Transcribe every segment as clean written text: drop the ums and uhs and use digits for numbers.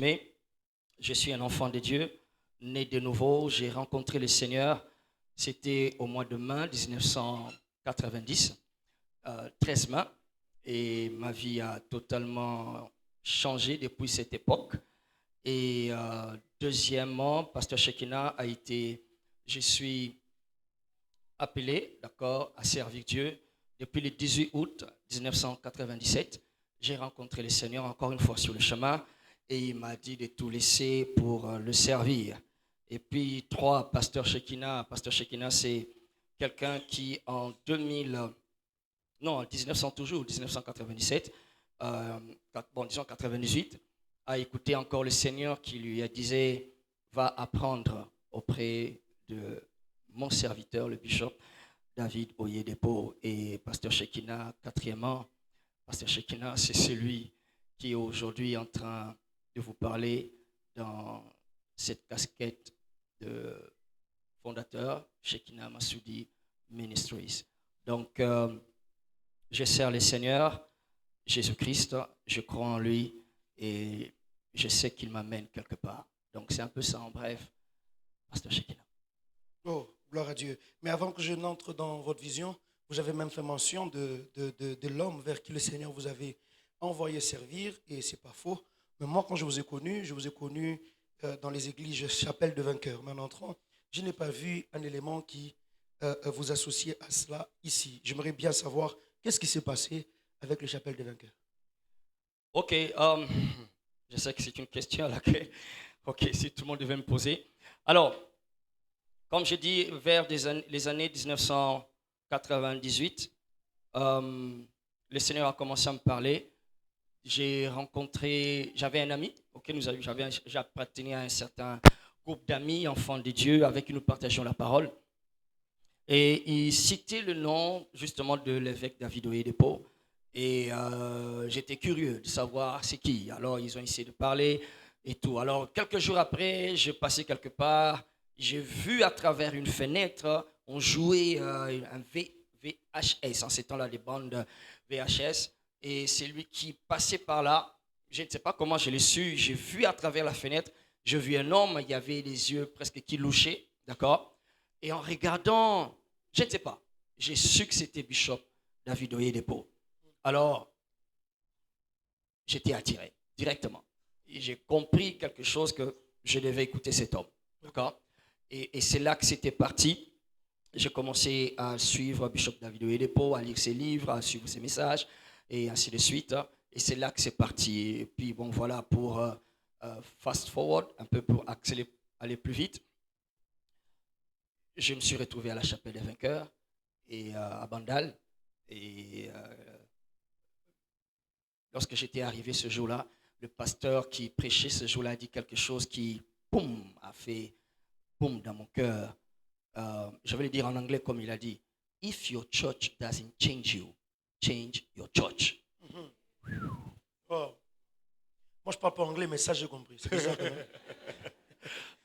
bien-aimé, je suis un enfant de Dieu, né de nouveau. J'ai rencontré le Seigneur, c'était au mois de mai 1990, 13 mai, et ma vie a totalement changé depuis cette époque. Et deuxièmement, Pasteur Shekina je suis appelé, d'accord, à servir Dieu depuis le 18 août 1997. J'ai rencontré le Seigneur encore une fois sur le chemin et il m'a dit de tout laisser pour le servir. Et puis, trois, Pasteur Shekina, c'est quelqu'un qui en 1900 toujours, 1997, disons 98, a écouté encore le Seigneur qui lui a disait, va apprendre auprès de mon serviteur, le bishop David Oyedepo, et Pasteur Shekina, quatrièmement. Pasteur Shekina, c'est celui qui est aujourd'hui en train de vous parler dans cette casquette de fondateur, Shekina Massoudi Ministries. Donc, je sers le Seigneur, Jésus-Christ, je crois en lui et je sais qu'il m'amène quelque part. Donc, c'est un peu ça en bref, Pasteur Shekina. Oh, gloire à Dieu. Mais avant que je n'entre dans votre vision, vous avez même fait mention de l'homme vers qui le Seigneur vous avait envoyé servir, et ce n'est pas faux. Mais moi, quand je vous ai connu dans les églises Chapelle de Vainqueurs. Mais en entrant, je n'ai pas vu un élément qui vous associe à cela ici. J'aimerais bien savoir qu'est-ce qui s'est passé avec le Chapelle de Vainqueurs. Ok, je sais que c'est une question à laquelle, si tout le monde devait me poser. Alors, comme je dis, vers les années 1998, le Seigneur a commencé à me parler. J'avais un ami, j'appartenais à un certain groupe d'amis, enfants de Dieu, avec qui nous partageons la parole. Et il citait le nom justement de l'évêque David Oyedepo. Et j'étais curieux de savoir c'est qui. Alors ils ont essayé de parler et tout. Alors quelques jours après, je passais quelque part. J'ai vu à travers une fenêtre, on jouait un VHS. En ces temps-là, des bandes VHS. Et c'est lui qui passait par là. Je ne sais pas comment je l'ai su. J'ai vu à travers la fenêtre, j'ai vu un homme, il y avait les yeux presque qui louchaient. D'accord? Et en regardant, je ne sais pas, j'ai su que c'était Bishop David Oyedepo. Alors, j'étais attiré directement. Et j'ai compris quelque chose que je devais écouter cet homme. D'accord? Et c'est là que c'était parti. J'ai commencé à suivre Bishop David Oyedepo, à lire ses livres, à suivre ses messages, et ainsi de suite. Et c'est là que c'est parti. Et puis, bon, voilà, pour fast forward, un peu pour aller plus vite, je me suis retrouvé à la Chapelle des Vainqueurs, et à Bandal. Et lorsque j'étais arrivé ce jour-là, le pasteur qui prêchait ce jour-là a dit quelque chose qui, boum, a fait boum dans mon cœur. Je vais le dire en anglais comme il a dit. If your church doesn't change you, change your church. Oh. Moi, je ne parle pas anglais, mais ça, j'ai compris. C'est ça, quand même.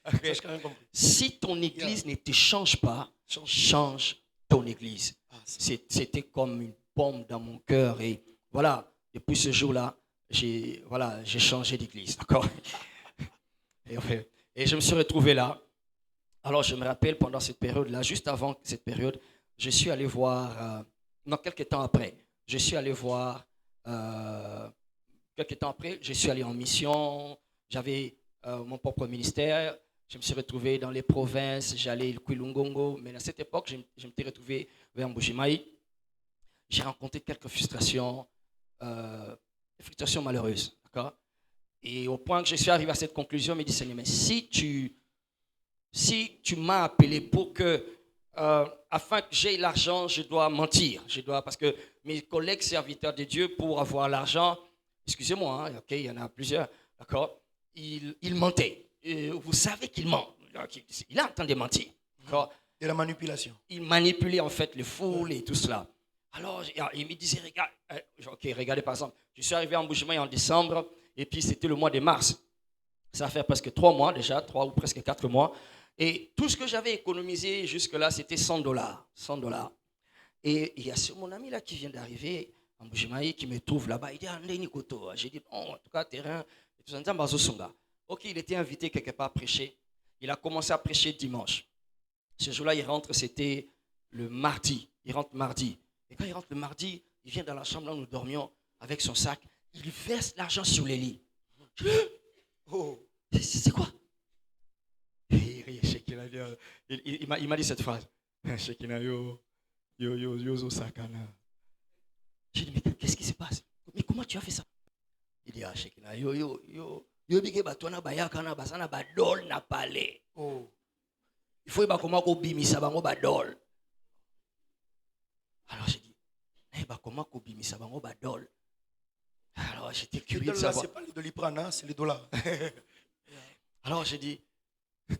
Okay. Ça, j'ai quand même compris. Si ton église ne te change pas, change ton église. C'était comme une bombe dans mon cœur. Et voilà, depuis ce jour-là, j'ai changé d'église. D'accord? Et je me suis retrouvé là. Alors, je me rappelle, pendant cette période-là, juste avant cette période, je suis allé voir, quelques temps après, je suis allé en mission, j'avais mon propre ministère, je me suis retrouvé dans les provinces, j'allais au Kwilungongo, mais à cette époque, je me suis retrouvé vers Mbujimaï. J'ai rencontré quelques frustrations malheureuses, d'accord? Et au point que je suis arrivé à cette conclusion, je me dis, Seigneur, mais si tu m'as appelé pour que, afin que j'aie l'argent, je dois mentir. Parce que mes collègues serviteurs de Dieu, pour avoir l'argent, excusez-moi, hein, ok, il y en a plusieurs, d'accord, ils mentaient. Et vous savez qu'il ment. Il est en train de mentir. D'accord? De la manipulation. Il manipulait en fait les foules et tout cela. Alors, il me disait, regardez par exemple, je suis arrivé en Mbujimaï en décembre, et puis c'était le mois de mars. Ça fait presque 3 mois déjà, 3 ou presque 4 mois. Et tout ce que j'avais économisé jusque-là, c'était $100. $100. Et il y a mon ami là qui vient d'arriver en Mbujimaï qui me trouve là-bas. Il dit, Andé Nikoto. J'ai dit, non, en tout cas, terrain, et tout ça, Nzamba Zosonga. Ok, il était invité quelque part à prêcher. Il a commencé à prêcher dimanche. Ce jour-là, il rentre, c'était le mardi. Il rentre mardi. Et quand il rentre le mardi, il vient dans la chambre là où nous dormions avec son sac. Il verse l'argent sur les lits. Oh. C'est quoi? Il rit, Shekina, il m'a dit cette phrase. Shekina, yo, sakana. J'ai dit, mais qu'est-ce qui se passe? Mais comment tu as fait ça? Il dit, ah, Shekina, yo, bige batona bayakana basana badol na palais. Oh. Il faut comment ko bimisa bango badol. Alors j'ai dit, comment ko bimisa bango badol. Alors j'étais curieux de savoir. C'est pas les doliprane, c'est les dollars. Alors j'ai dit,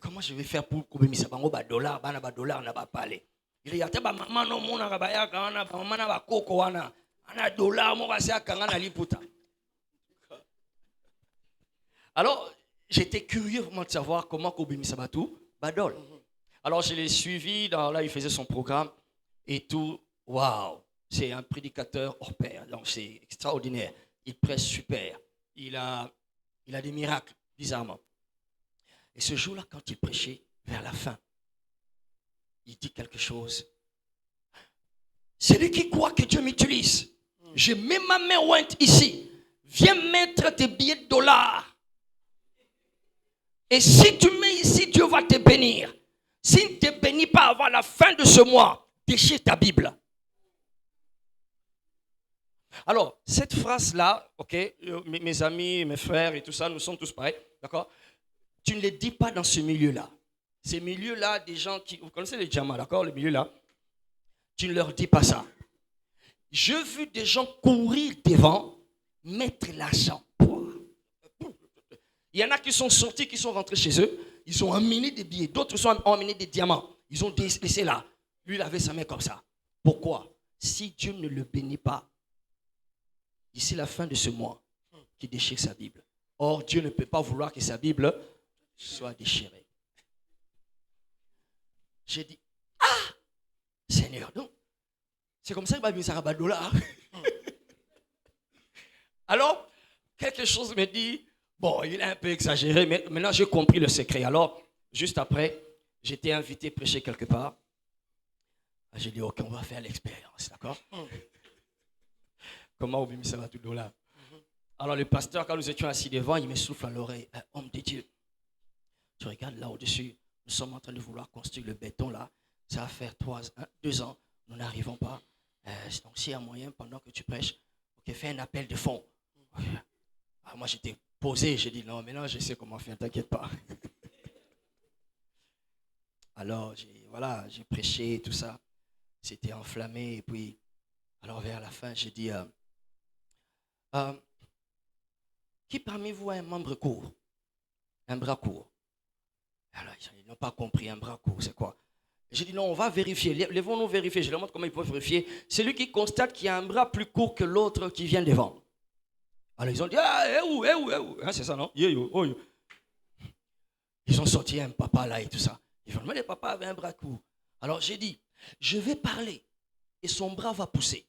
comment je vais faire pour ko bimisa bango badollar, bana badollar na ba palais. Il dit, ata ba maman no mona ka bayaka wana, ba maman na ba koko wana, ana dollar mo ba sa kanga na liputa. Alors, j'étais curieux vraiment de savoir comment Kobimi Sabatou badol. Alors, je l'ai suivi, là, il faisait son programme et tout. Waouh, c'est un prédicateur hors pair, donc c'est extraordinaire. Il prêche super. Il a des miracles, bizarrement. Et ce jour-là, quand il prêchait, vers la fin, il dit quelque chose. Celui qui croit que Dieu m'utilise, je mets ma main ointe ici. Viens mettre tes billets de dollars. Et si tu mets ici, Dieu va te bénir. S'il ne te bénit pas avant la fin de ce mois, déchire ta Bible. Alors, cette phrase-là, ok, mes amis, mes frères et tout ça, nous sommes tous pareils, d'accord? Tu ne les dis pas dans ce milieu-là. Ces milieux-là, des gens qui... Vous connaissez les djamas, d'accord? Le milieu-là. Tu ne leur dis pas ça. J'ai vu des gens courir devant, mettre l'argent. Il y en a qui sont sortis, qui sont rentrés chez eux. Ils ont amené des billets. D'autres ont amené des diamants. Ils ont laissé là. Lui, il avait sa main comme ça. Pourquoi? Si Dieu ne le bénit pas, d'ici la fin de ce mois, qu'il déchire sa Bible. Or, Dieu ne peut pas vouloir que sa Bible soit déchirée. J'ai dit, ah, Seigneur, donc, c'est comme ça que Babi Sarabadola. Alors, quelque chose me dit, bon, il est un peu exagéré, mais maintenant j'ai compris le secret. Alors, juste après, j'étais invité à prêcher quelque part. J'ai dit, ok, on va faire l'expérience, d'accord? Comment Obimi Sarabadola? Alors, le pasteur, quand nous étions assis devant, il me souffle à l'oreille, homme de Dieu, tu regardes là au-dessus, nous sommes en train de vouloir construire le béton là. Ça va faire 2 ans, nous n'arrivons pas. Donc, s'il y a moyen, pendant que tu prêches, ok, fais un appel de fonds. Alors, moi, j'étais posé, j'ai dit non, maintenant je sais comment faire, t'inquiète pas. Alors, j'ai prêché, tout ça. C'était enflammé. Et puis, alors vers la fin, j'ai dit, qui parmi vous a un membre court? Un bras court? Alors, ils n'ont pas compris, un bras court, c'est quoi? J'ai dit non, on va vérifier. Lèvons-nous vérifier. Je leur montre comment ils peuvent vérifier. C'est lui qui constate qu'il y a un bras plus court que l'autre qui vient devant. Alors ils ont dit, ah, où? Hein, c'est ça, non? Ils ont sorti un papa là et tout ça. Ils vont demander, le papa avait un bras court. Alors j'ai dit, je vais parler et son bras va pousser.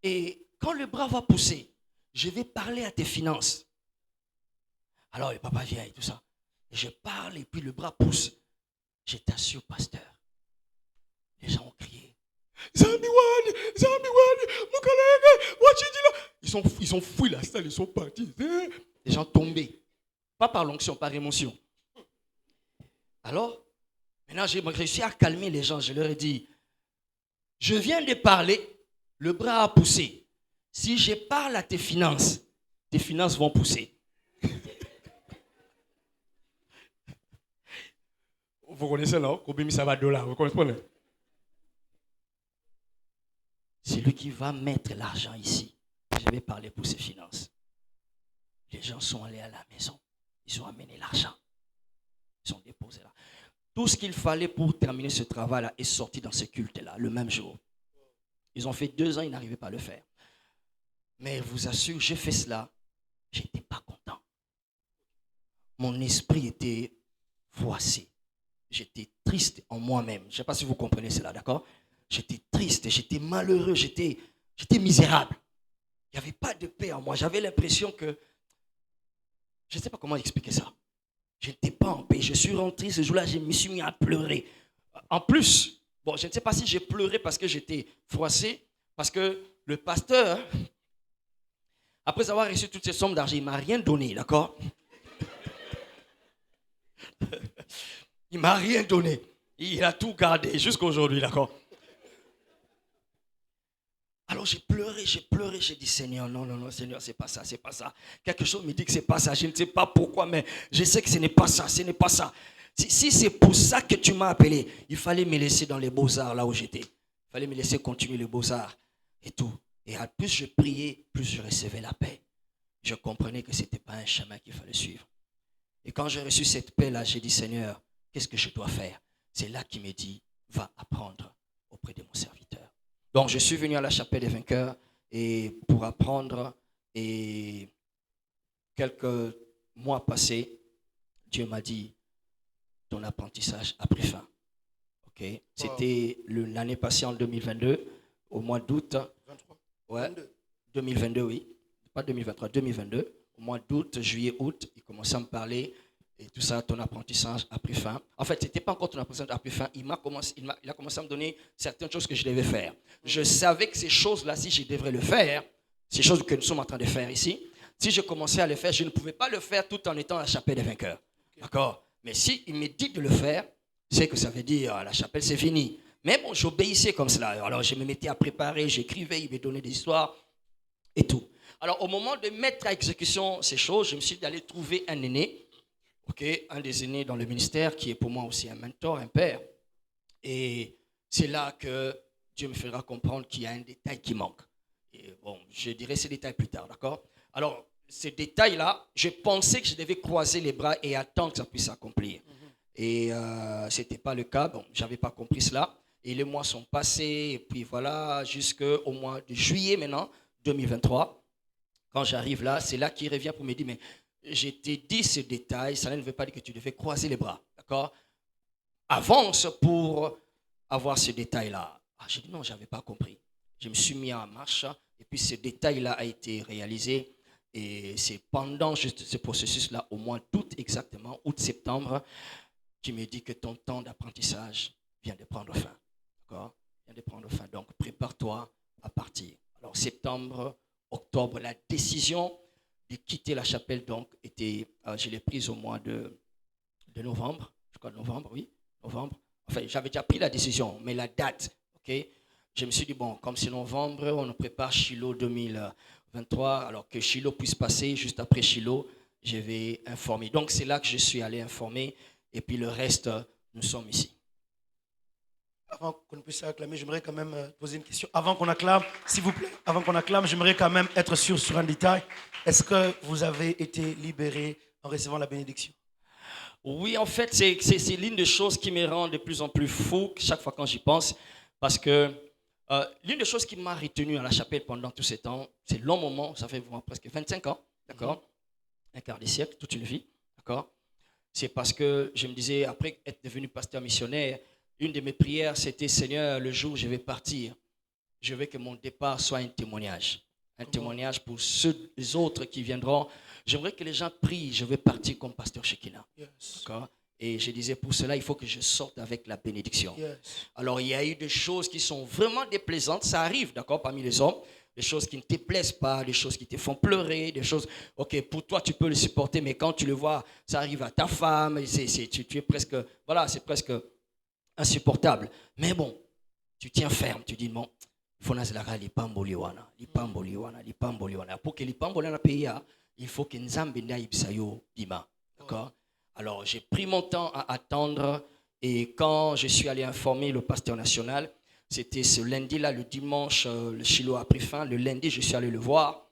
Et quand le bras va pousser, je vais parler à tes finances. Alors le papa vient et tout ça. Et je parle et puis le bras pousse. Je t'assure, pasteur. Les gens ont crié. Zambiwan, mon collègue, ils ont fouillé la salle, ils sont partis. Les gens tombaient. Pas par l'onction, par émotion. Alors, maintenant, j'ai réussi à calmer les gens. Je leur ai dit, je viens de parler, le bras a poussé. Si je parle à tes finances vont pousser. Vous connaissez là, Kobimi Sabadola, vous comprenez? C'est lui qui va mettre l'argent ici. Je vais parler pour ses finances. Les gens sont allés à la maison. Ils ont amené l'argent. Ils ont déposé là. Tout ce qu'il fallait pour terminer ce travail-là est sorti dans ce culte-là, le même jour. Ils ont fait 2 ans, ils n'arrivaient pas à le faire. Mais je vous assure, j'ai fait cela. Je n'étais pas content. Mon esprit était froissé. J'étais triste en moi-même. Je ne sais pas si vous comprenez cela, d'accord? J'étais triste, j'étais malheureux, j'étais misérable. Il n'y avait pas de paix en moi. J'avais l'impression que Je ne sais pas comment expliquer ça. Je n'étais pas en paix. Je suis rentré ce jour-là, je me suis mis à pleurer. En plus, bon, je ne sais pas si j'ai pleuré parce que j'étais froissé, parce que le pasteur, après avoir reçu toutes ces sommes d'argent, il ne m'a rien donné, d'accord? Il ne m'a rien donné. Il a tout gardé jusqu'à aujourd'hui, d'accord? Alors j'ai pleuré, j'ai dit Seigneur, non, non, non, Seigneur, c'est pas ça, c'est pas ça. Quelque chose me dit que c'est pas ça, je ne sais pas pourquoi, mais je sais que ce n'est pas ça, ce n'est pas ça. Si c'est pour ça que tu m'as appelé, il fallait me laisser dans les beaux-arts là où j'étais. Il fallait me laisser continuer les beaux-arts et tout. Et plus je priais, plus je recevais la paix. Je comprenais que ce n'était pas un chemin qu'il fallait suivre. Et quand j'ai reçu cette paix-là, j'ai dit Seigneur, qu'est-ce que je dois faire? C'est là qu'il me dit, va apprendre auprès de mon serviteur. Donc, je suis venu à la chapelle des vainqueurs et pour apprendre. Et quelques mois passés, Dieu m'a dit, ton apprentissage a pris fin. Okay? C'était l'année passée en 2022, au mois d'août. 23. Ouais, 2022, oui. Pas 2023, 2022. Au mois d'août, juillet, août, il commençait à me parler. Et tout ça, ton apprentissage a pris fin. En fait, ce n'était pas encore ton apprentissage a pris fin. Il a commencé à me donner certaines choses que je devais faire. Je savais que ces choses-là, si je devrais le faire, ces choses que nous sommes en train de faire ici, si je commençais à le faire, je ne pouvais pas le faire tout en étant à la chapelle des vainqueurs. D'accord? Mais si il me dit de le faire, c'est que ça veut dire la chapelle, c'est fini. Mais bon, j'obéissais comme cela. Alors, je me mettais à préparer, j'écrivais, il me donnait des histoires et tout. Alors, au moment de mettre à exécution ces choses, je me suis dit d'aller trouver un aîné. Okay, un des aînés dans le ministère qui est pour moi aussi un mentor, un père. Et c'est là que Dieu me fera comprendre qu'il y a un détail qui manque. Et bon, je dirai ces détails plus tard, d'accord? Alors, ces détails-là, je pensais que je devais croiser les bras et attendre que ça puisse s'accomplir. Et ce n'était pas le cas, bon, je n'avais pas compris cela. Et les mois sont passés, et puis voilà, jusqu'au mois de juillet maintenant, 2023. Quand j'arrive là, c'est là qu'il revient pour me dire, mais je t'ai dit ce détail, ça ne veut pas dire que tu devais croiser les bras, d'accord? Avance pour avoir ce détail-là. Ah, j'ai dit non, je n'avais pas compris. Je me suis mis en marche et puis ce détail-là a été réalisé. Et c'est pendant juste ce processus-là, au mois d'août exactement, août-septembre, qui me dit que ton temps d'apprentissage vient de prendre fin. D'accord? Vient de prendre fin. Donc, prépare-toi à partir. Alors, septembre, octobre, la décision de quitter la chapelle, donc, je l'ai prise au mois de novembre, je crois novembre, oui, novembre. Enfin, j'avais déjà pris la décision, mais la date, ok, je me suis dit, bon, comme c'est novembre, on nous prépare Shiloh 2023, alors que Shiloh puisse passer, juste après Shiloh, je vais informer. Donc, c'est là que je suis allé informer, et puis le reste, nous sommes ici. Avant qu'on puisse acclamer, j'aimerais quand même poser une question. Avant qu'on acclame, s'il vous plaît, avant qu'on acclame, j'aimerais quand même être sûr sur un détail. Est-ce que vous avez été libéré en recevant la bénédiction? Oui, en fait, c'est l'une des choses qui me rend de plus en plus fou chaque fois quand j'y pense. Parce que l'une des choses qui m'a retenu à la chapelle pendant tous ces temps, c'est long moment, ça fait presque 25 ans, d'accord? Un quart de siècle, toute une vie, d'accord? C'est parce que je me disais, après être devenu pasteur missionnaire, une de mes prières, c'était Seigneur, le jour où je vais partir, je veux que mon départ soit un témoignage. Un témoignage pour ceux les autres qui viendront. J'aimerais que les gens prient, je vais partir comme pasteur Shekinah. Yes. D'accord? Et je disais, pour cela, il faut que je sorte avec la bénédiction. Yes. Alors, il y a eu des choses qui sont vraiment déplaisantes. Ça arrive, d'accord, parmi les hommes. Des choses qui ne te plaisent pas, des choses qui te font pleurer, des choses, ok, pour toi, tu peux le supporter, mais quand tu le vois, ça arrive à ta femme, tu es presque, voilà, c'est presque insupportable. Mais bon, tu tiens ferme, tu dis, bon, pour que l'ipamboliwana paye, il faut que Nzambe ibsayo bima. D'accord? Alors, j'ai pris mon temps à attendre et quand je suis allé informer le pasteur national, c'était ce lundi-là, le dimanche, le Shiloh a pris fin. Le lundi, je suis allé le voir.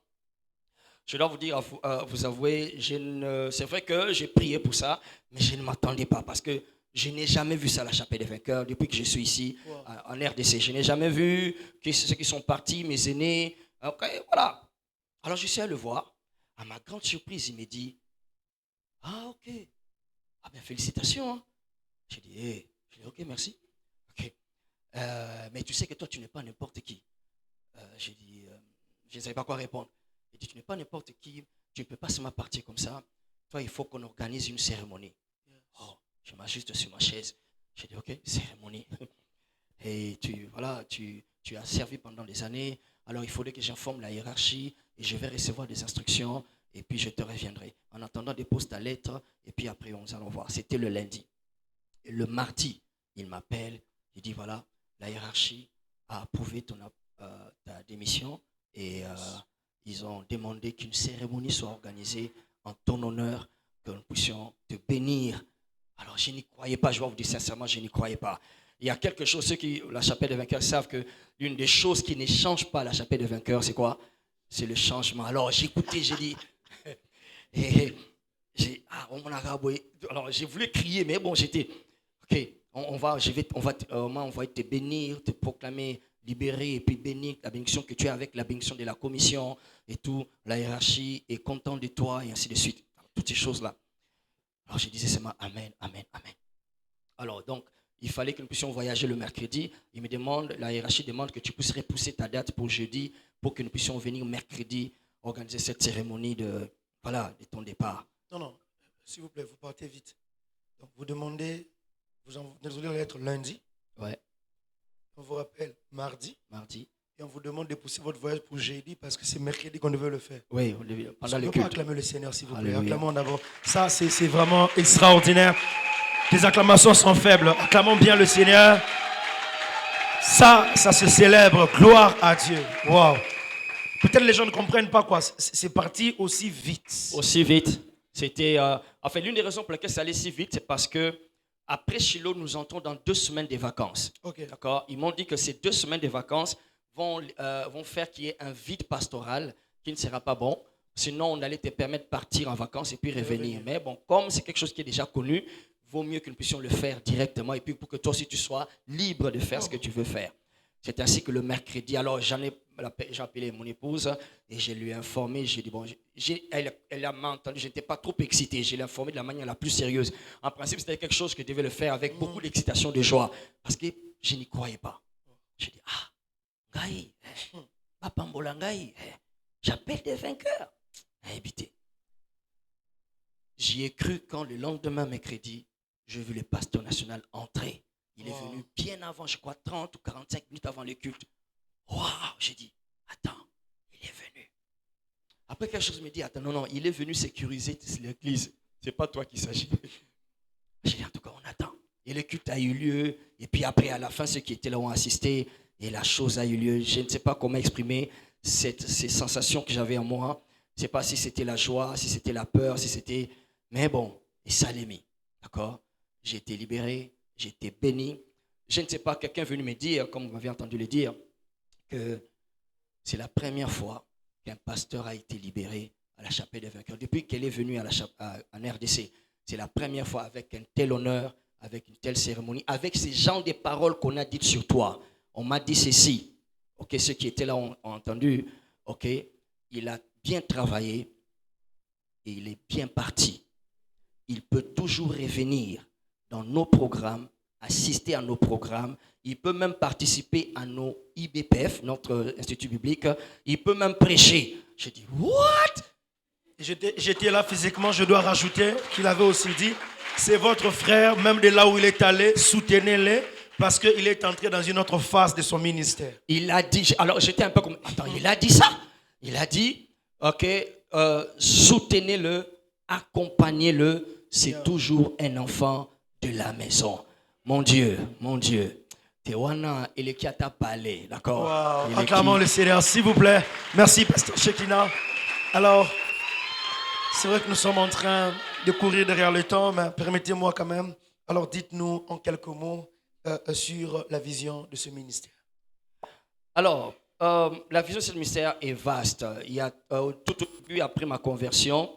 Je dois vous dire, vous avouer, c'est vrai que j'ai prié pour ça, mais je ne m'attendais pas parce que je n'ai jamais vu ça à la chapelle des vainqueurs depuis que je suis ici en RDC. Je n'ai jamais vu ceux qui sont partis, mes aînés. Ok, voilà. Alors je suis allé le voir. À ma grande surprise, il me dit, ah ok, ah bien félicitations. Hein. J'ai dit, hey. J'ai dit, ok, merci. Ok. Mais tu sais que toi, tu n'es pas n'importe qui. J'ai dit, je ne savais pas quoi répondre. Il dit, tu n'es pas n'importe qui, tu ne peux pas seulement partir comme ça. toi, il faut qu'on organise une cérémonie. Oh, je m'ajuste sur ma chaise. J'ai dit, ok, cérémonie. Et tu as servi pendant des années. Alors, il faudrait que j'informe la hiérarchie et je vais recevoir des instructions et puis je te reviendrai. En attendant, dépose ta lettre et puis après, on allons voir. C'était le lundi. Et le mardi, il m'appelle. Il dit, voilà, la hiérarchie a approuvé ta démission et ils ont demandé qu'une cérémonie soit organisée en ton honneur, que nous puissions te bénir. Alors, je n'y croyais pas, je vais vous dire sincèrement, je n'y croyais pas. Il y a quelque chose, ceux qui, la chapelle des vainqueurs savent que l'une des choses qui ne change pas la chapelle des vainqueurs, c'est quoi? C'est le changement. Alors, j'ai écouté, j'ai dit, alors j'ai voulu crier, mais bon, j'étais, ok, on va te bénir, te proclamer libéré et puis bénir la bénédiction que tu as avec la bénédiction de la commission et tout, la hiérarchie est content de toi et ainsi de suite. Toutes ces choses-là. Alors je disais seulement Amen, Amen, Amen. Alors donc, il fallait que nous puissions voyager le mercredi. La hiérarchie demande que tu puisses repousser ta date pour jeudi pour que nous puissions venir mercredi organiser cette cérémonie de ton départ. Non, s'il vous plaît, vous partez vite. Donc vous demandez, vous envoyez la lettre lundi. Ouais. On vous rappelle mardi. Et on vous demande de pousser votre voyage pour jeudi parce que c'est mercredi qu'on devait le faire. Oui, pendant le culte. On peut acclamer le Seigneur, s'il vous plaît. Acclamons d'abord. Ça, c'est vraiment extraordinaire. Les acclamations sont faibles. Acclamons bien le Seigneur. Ça se célèbre. Gloire à Dieu. Wow. Peut-être les gens ne comprennent pas quoi. C'est parti aussi vite. Aussi vite. C'était, l'une des raisons pour lesquelles ça allait si vite, c'est parce que après Shiloh, nous entrons dans 2 semaines de vacances. Okay. D'accord? Ils m'ont dit que ces 2 semaines de vacances vont faire qu'il y ait un vide pastoral qui ne sera pas bon. Sinon, on allait te permettre de partir en vacances et puis revenir. Mais bon, comme c'est quelque chose qui est déjà connu, vaut mieux que nous puissions le faire directement et puis pour que toi aussi tu sois libre de faire ce que tu veux faire. C'est ainsi que le mercredi, alors j'ai appelé mon épouse et je lui ai informé. J'ai dit, bon, elle m'a entendu, je n'étais pas trop excité. Je l'ai informé de la manière la plus sérieuse. En principe, c'était quelque chose que je devais le faire avec beaucoup d'excitation, de joie. Parce que je n'y croyais pas. J'ai dit, Ngaï, Papa Mbola Ngaï, j'appelle des vainqueurs. Évitez. J'y ai cru quand le lendemain, mercredi, j'ai vu le pasteur national entrer. Il est venu bien avant, je crois, 30 ou 45 minutes avant le culte. Waouh, j'ai dit, attends, il est venu. Après, quelque chose me dit, attends, non, il est venu sécuriser l'église. Ce n'est pas toi qu'il s'agit. J'ai dit, en tout cas, on attend. Et le culte a eu lieu. Et puis après, à la fin, ceux qui étaient là ont assisté. Et la chose a eu lieu. Je ne sais pas comment exprimer ces sensations que j'avais en moi. Je ne sais pas si c'était la joie, si c'était la peur, si c'était... Mais bon, et ça l'est mis. D'accord? J'ai été libéré. J'ai été béni. Je ne sais pas, quelqu'un est venu me dire, comme vous m'avez entendu le dire, que c'est la première fois qu'un pasteur a été libéré à la chapelle des vainqueurs. Depuis qu'elle est venue en RDC, c'est la première fois avec un tel honneur, avec une telle cérémonie, avec ces genres de paroles qu'on a dites sur toi. On m'a dit ceci. Ok, ceux qui étaient là ont entendu. Ok, il a bien travaillé et il est bien parti. Il peut toujours revenir dans nos programmes, assister à nos programmes. Il peut même participer à nos IBPF, notre institut biblique. Il peut même prêcher. J'ai dit, what? J'étais là physiquement, je dois rajouter qu'il avait aussi dit, c'est votre frère, même de là où il est allé, soutenez-le, parce qu'il est entré dans une autre phase de son ministère. Il a dit, alors j'étais un peu comme, attends, il a dit ça? Il a dit, ok, soutenez-le, accompagnez-le, c'est toujours un enfant de la maison. Mon Dieu, mon Dieu. Tewana, il est qui a parlé, d'accord? Wow. Acclamons le Seigneur, s'il vous plaît. Merci, Pasteur Shekina. Alors, c'est vrai que nous sommes en train de courir derrière le temps, mais permettez-moi quand même. Alors, dites-nous en quelques mots sur la vision de ce ministère. Alors, la vision de ce ministère est vaste. Il y a tout au début, après ma conversion,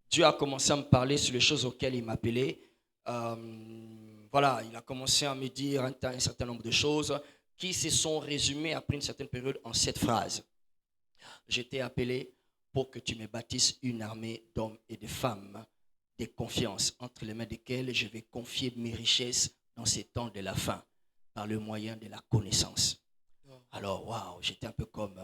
Dieu a commencé à me parler sur les choses auxquelles il m'appelait. Il a commencé à me dire un certain nombre de choses qui se sont résumées après une certaine période en 7 phrases. J'étais appelé pour que tu me bâtisses une armée d'hommes et de femmes de confiance entre les mains desquelles je vais confier mes richesses dans ces temps de la fin par le moyen de la connaissance. Alors, waouh, j'étais un peu comme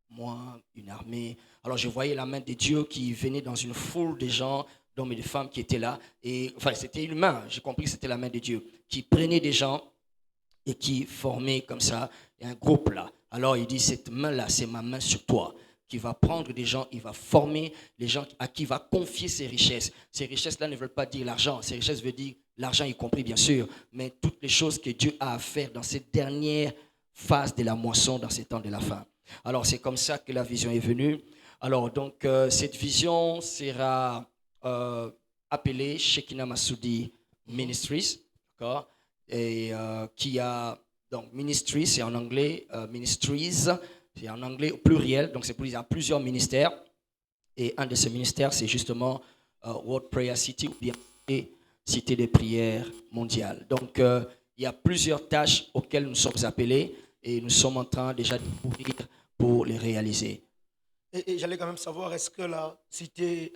moi, une armée. Alors, je voyais la main de Dieu qui venait dans une foule de gens d'hommes et de femmes qui étaient là. Et, enfin, c'était une main, j'ai compris que c'était la main de Dieu, qui prenait des gens et qui formait comme ça un groupe là. Alors il dit, cette main-là, c'est ma main sur toi, qui va prendre des gens, il va former les gens à qui il va confier ses richesses. Ces richesses-là ne veulent pas dire l'argent, ces richesses veulent dire l'argent y compris bien sûr, mais toutes les choses que Dieu a à faire dans cette dernière phase de la moisson, dans ces temps de la fin. Alors c'est comme ça que la vision est venue. Alors donc cette vision sera appelée Shekinah Massoudi Ministries, d'accord, et qui a donc ministry, c'est en anglais, ministries, c'est en anglais au pluriel, donc c'est pour dire qu'il y a plusieurs ministères, et un de ces ministères, c'est justement World Prayer City, ou bien Cité des prières mondiales. Donc il y a plusieurs tâches auxquelles nous sommes appelés, et nous sommes en train déjà de courir pour les réaliser. Et j'allais quand même savoir, est-ce que la Cité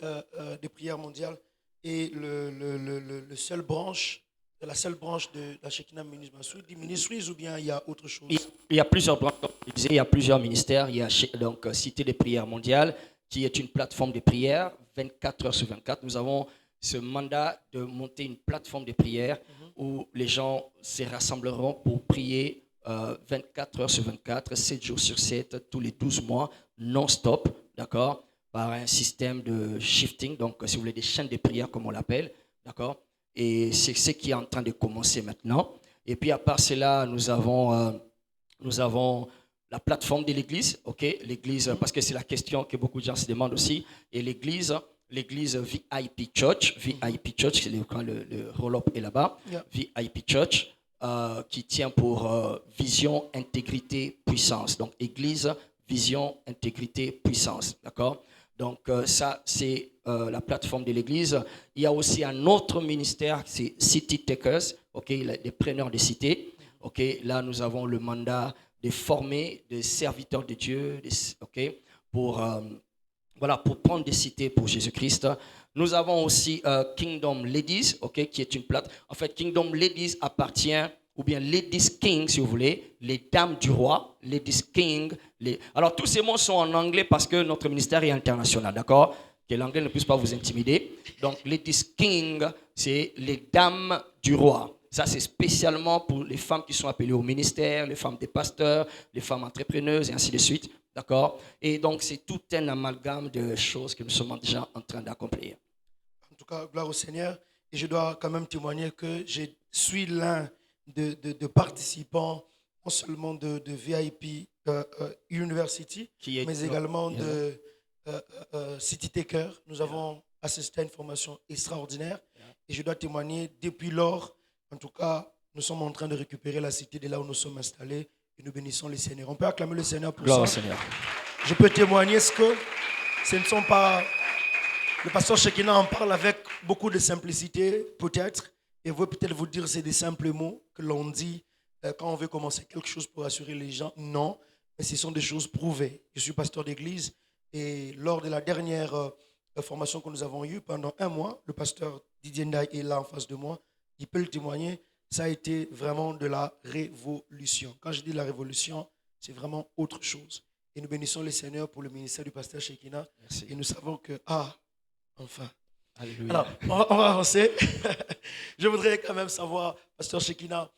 des prières mondiales est le seul branche, la seule branche de la Shekinah Ministries ou bien il y a autre chose? Il y a plusieurs branches, comme je disais, il y a plusieurs ministères. Il y a donc Cité des prières mondiales, qui est une plateforme de prière 24 heures sur 24. Nous avons ce mandat de monter une plateforme de prière où les gens se rassembleront pour prier 24 heures sur 24, 7 jours sur 7, tous les 12 mois, non-stop, d'accord, par un système de shifting, donc si vous voulez des chaînes de prière comme on l'appelle, d'accord. Et c'est ce qui est en train de commencer maintenant. Et puis à part cela, nous avons la plateforme de l'église, ok, l'église, parce que c'est la question que beaucoup de gens se demandent aussi. Et l'église VIP Church, c'est le roll-up est là-bas, Yeah. VIP Church, qui tient pour vision, intégrité, puissance. Donc église, vision, intégrité, puissance, d'accord. Donc ça, c'est la plateforme de l'église. Il y a aussi un autre ministère, c'est City Takers, ok, les preneurs de cité. Ok, là nous avons le mandat de former des serviteurs de Dieu, ok, pour pour prendre des cités pour Jésus-Christ. Nous avons aussi Kingdom Ladies, ok, qui est une plate. En fait, Kingdom Ladies appartient, ou bien Ladies King, si vous voulez, les dames du roi, Ladies King. Alors, tous ces mots sont en anglais parce que notre ministère est international, d'accord? Que l'anglais ne puisse pas vous intimider. Donc, Ladies King, c'est les dames du roi. Ça, c'est spécialement pour les femmes qui sont appelées au ministère, les femmes des pasteurs, les femmes entrepreneuses, et ainsi de suite. D'accord? Et donc, c'est tout un amalgame de choses que nous sommes déjà en train d'accomplir. En tout cas, gloire au Seigneur. Et je dois quand même témoigner que je suis l'un de participants, non seulement de VIP University, Qui est mais également de City Taker. Nous avons assisté à une formation extraordinaire. Et je dois témoigner, depuis lors, en tout cas, nous sommes en train de récupérer la cité de là où nous sommes installés. Et nous bénissons le Seigneur. On peut acclamer le Seigneur pour Gloire au ça. Seigneur. Je peux témoigner ce que ce ne sont pas... Le pasteur Shekinah en parle avec beaucoup de simplicité, peut-être. Et vous peut-être vous dire c'est des simples mots que l'on dit quand on veut commencer quelque chose pour assurer les gens. Non, mais ce sont des choses prouvées. Je suis pasteur d'église et lors de la dernière formation que nous avons eue pendant un mois, le pasteur Didier Ndaye est là en face de moi. Il peut le témoigner. Ça a été vraiment de la révolution. Quand je dis la révolution, c'est vraiment autre chose. Et nous bénissons le Seigneur pour le ministère du pasteur Shekinah. Merci. Et nous savons que, enfin. Alléluia. Alors, on va avancer. Je voudrais quand même savoir, pasteur Shekinah,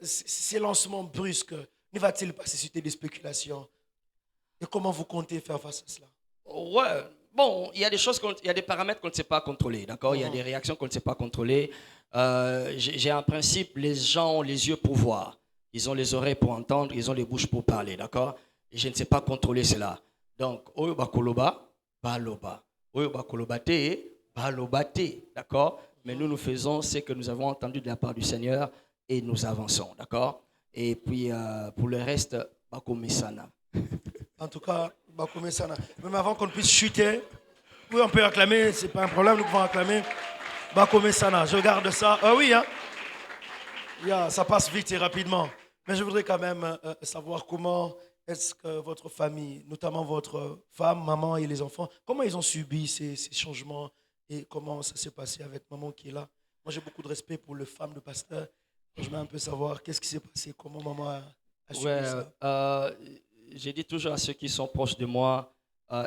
ces lancements brusques, ne va-t-il pas susciter des spéculations? Et comment vous comptez faire face à cela? Ouais. Bon, il y a des choses, il y a des paramètres qu'on ne sait pas contrôler, d'accord? Il y a des réactions qu'on ne sait pas contrôler. J'ai un principe, les gens ont les yeux pour voir, ils ont les oreilles pour entendre, ils ont les bouches pour parler, d'accord? Et je ne sais pas contrôler cela. Donc, oyo bakoloba, baloba. Oyo bakolobate, balobate, d'accord? Mais nous faisons ce que nous avons entendu de la part du Seigneur et nous avançons, d'accord? Et puis, pour le reste, bakomesana. En tout cas, Bakome Sana. Même avant qu'on puisse chuter, oui, on peut acclamer, c'est pas un problème, nous pouvons acclamer. Bakome Sana, je garde ça. Oui, hein? Yeah, ça passe vite et rapidement. Mais je voudrais quand même savoir comment est-ce que votre famille, notamment votre femme, maman et les enfants, comment ils ont subi ces changements et comment ça s'est passé avec maman qui est là. Moi, j'ai beaucoup de respect pour les femmes de pasteur. Je veux un peu savoir qu'est-ce qui s'est passé, comment maman a subi ça. J'ai dit toujours à ceux qui sont proches de moi,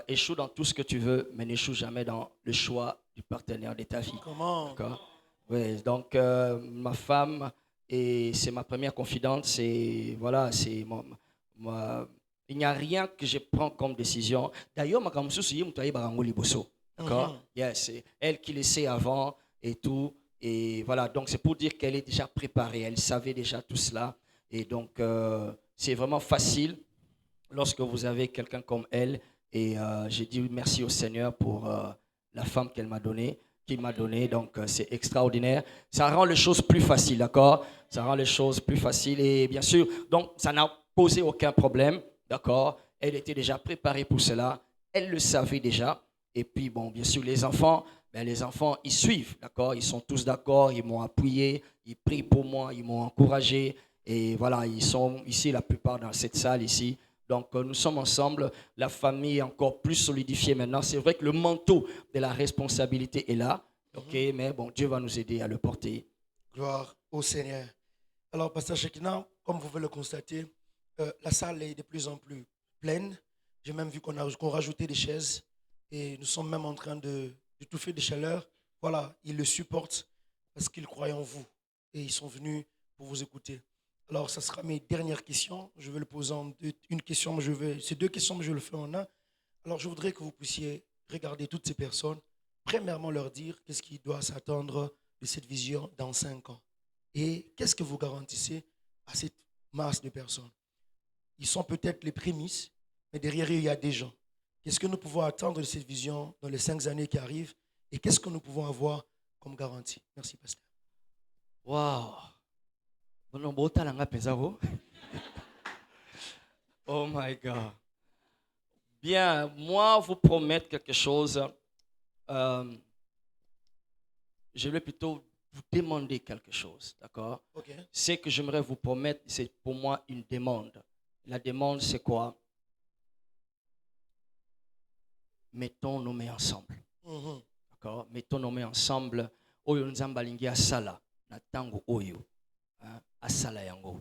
échoue dans tout ce que tu veux, mais n'échoue jamais dans le choix du partenaire de ta vie. Comment? D'accord? Oui, donc ma femme, et c'est ma première confidente, c'est voilà, c'est il n'y a rien que je prends comme décision. D'ailleurs, ma femme souci, d'accord? Yes, c'est elle qui le sait avant et tout. Et voilà, donc c'est pour dire qu'elle est déjà préparée, elle savait déjà tout cela. Et donc, c'est vraiment facile lorsque vous avez quelqu'un comme elle. Et j'ai dit merci au Seigneur pour la femme qu'elle m'a donnée, qu'il m'a donnée. Donc, c'est extraordinaire. Ça rend les choses plus faciles, d'accord? Ça rend les choses plus faciles. Et bien sûr, donc, ça n'a posé aucun problème, d'accord? Elle était déjà préparée pour cela. Elle le savait déjà. Et puis, bon, bien sûr, les enfants, ils suivent, d'accord? Ils sont tous d'accord, ils m'ont appuyé, ils prient pour moi, ils m'ont encouragé. Et voilà, ils sont ici, la plupart dans cette salle ici. Donc, nous sommes ensemble, la famille est encore plus solidifiée maintenant. C'est vrai que le manteau de la responsabilité est là, ok, mais bon, Dieu va nous aider à le porter. Gloire au Seigneur. Alors, Pasteur Shekina, comme vous pouvez le constater, la salle est de plus en plus pleine. J'ai même vu qu'on rajoutait des chaises et nous sommes même en train d'étouffer de chaleur. Voilà, ils le supportent parce qu'ils croient en vous et ils sont venus pour vous écouter. Alors, ça sera mes dernières questions. Je vais le poser en une question, mais ces deux questions, mais je le fais en un. Alors, je voudrais que vous puissiez regarder toutes ces personnes, premièrement leur dire qu'est-ce qui doit s'attendre de cette vision dans 5 ans. Et qu'est-ce que vous garantissez à cette masse de personnes? Ils sont peut-être les prémices, mais derrière eux, il y a des gens. Qu'est-ce que nous pouvons attendre de cette vision dans les 5 années qui arrivent? Et qu'est-ce que nous pouvons avoir comme garantie? Merci, Pasteur. Waouh! Oh my God. Bien, moi, vous promettre quelque chose. Je vais plutôt vous demander quelque chose, d'accord? OK. Ce que j'aimerais vous promettre, c'est pour moi une demande. La demande, c'est quoi? Mettons nos mains ensemble. D'accord? Mettons nos mains ensemble. Oyo nzambalingi asala na tango oyo. Asala yango.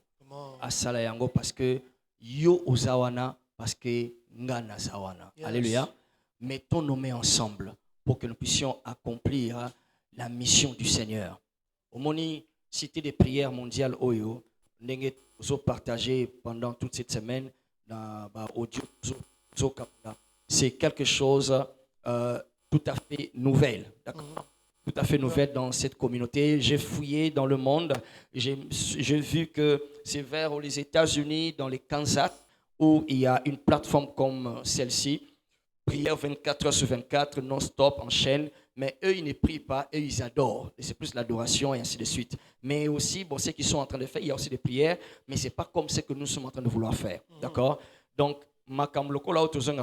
Asala yango parce que yo ozawana, parce que ngana zawana. Yes. Alléluia. Mettons nos mains ensemble pour que nous puissions accomplir la mission du Seigneur. Au moni cité des prières mondiales oyo, ndenge zo partagé pendant toute cette semaine dans audio c'est quelque chose tout à fait nouvelle, d'accord? Tout à fait nouvelle dans cette communauté. J'ai fouillé dans le monde, j'ai vu que c'est vers les États-Unis, dans les Kansas, où il y a une plateforme comme celle-ci, prière 24 heures sur 24, non-stop, en chaîne. Mais eux, ils ne prient pas, eux, ils adorent. Et c'est plus l'adoration et ainsi de suite. Mais aussi, bon, ce qu'ils sont en train de faire, il y a aussi des prières, mais ce n'est pas comme ce que nous sommes en train de vouloir faire. D'accord? Donc,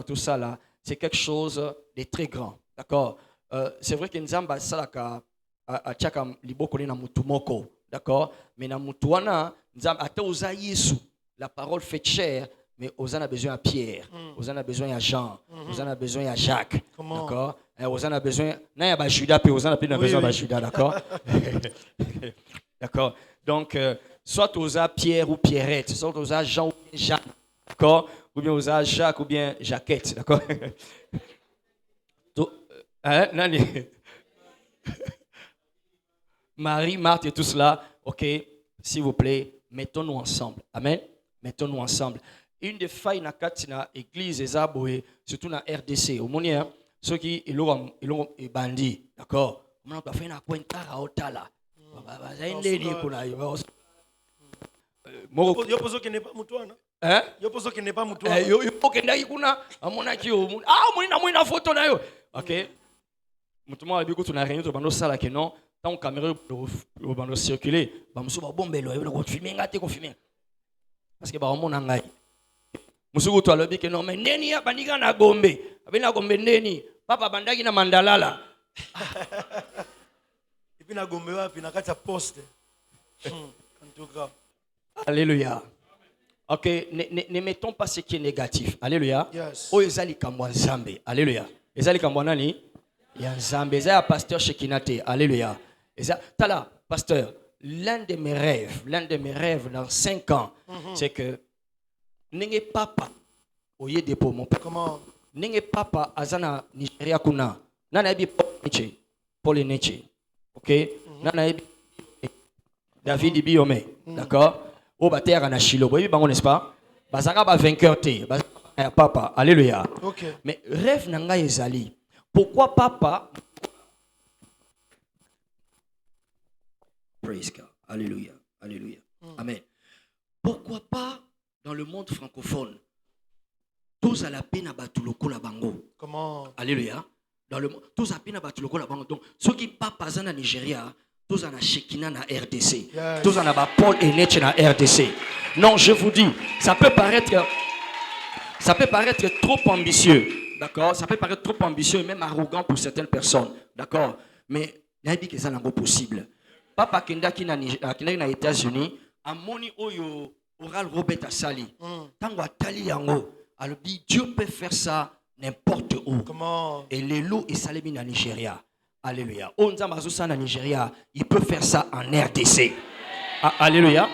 tout ça là, c'est quelque chose de très grand. D'accord? C'est vrai que Nzamba salaka a chaka liboko na mutumoko. D'accord? Mais na mutuana, Nzamba ata oza Yesu, la parole fait chair. Mais on a besoin à Pierre, on a besoin à Jean, on a besoin à Jacques, d'accord? On a besoin, non, il y a Judas, puis on a besoin de Judas, d'accord? D'accord? Donc, soit on a Pierre ou Pierrette, soit on a Jean ou Jacques, d'accord? Ou bien on a Jacques ou bien Jacquette, d'accord? Marie, Marthe et tout cela, ok? S'il vous plaît, mettons-nous ensemble. Amen? Mettons-nous ensemble. Une des failles na katina église ezaboé surtout na RDC au monia ceux qui ils bandi, d'accord, on a fait na kwentara otala bazaindeli kuna yo poso qui n'est pas mutuana, hein, yo poso qui n'est pas mutuana, yo kendaki kuna amona ki mona photo na yo, ok, mutumo abiko tuna réunion to bando sala que non tant caméra au bando circuler ba muso ba bombelo yo ko filmer ngate ko filmer parce que ba omona ngai musuku to alobi ke non mais ndeni ya bandika na Gombe abena Gombe ndeni papa bandaki na Mandalala et puis na Gombe wapi na kati ya poste en tout cas. Alléluia. Ok, ne mettons pas ce qui est négatif. Alléluia. Yes. O ezali kambwa Nzambe. Alléluia. Ezali kambwa nani? Ya Nzambe. Ezali pasteur Shekinate. Alléluia. Tala, pasteur, l'un de mes rêves dans 5 ans, c'est que Nenge papa oye depo mon père. Comment? Nenge papa azana Nigeria kuna. Nana ebi niche. Paul Eneche. Ok? Nana David Ibiome. D'accord? Au bataire en Achilo. Oui, n'est-ce pas? Bazaka ba vainqueur te. Papa. Alléluia. Ok. Mais rêve nanga ezali. Pourquoi papa? Praise God. Alléluia. Alléluia. Amen. Pourquoi pas dans le monde francophone? Tous à la peine à batuloko la bango. Comment? Alléluia. Dans le monde, tous à peine à batuloko la bango. Donc, ceux qui papa en Nigeria, tous en a Shekina na RDC. Yes. Tous en a Paul et Netch na RDC. Non, je vous dis, ça peut paraître trop ambitieux. D'accord? Ça peut paraître trop ambitieux et même arrogant pour certaines personnes. D'accord? Mais il y a dit que ça n'est pas possible. Papa Kenda qui est aux États-Unis, a moni oyo oral Robert Asali. Tango atali yango. Alors Dieu peut faire ça n'importe où. Comment? Et les loups et salemi na Nigeria. Alléluia. Onza mazusa na Nigeria, il peut faire ça en RDC. Alléluia.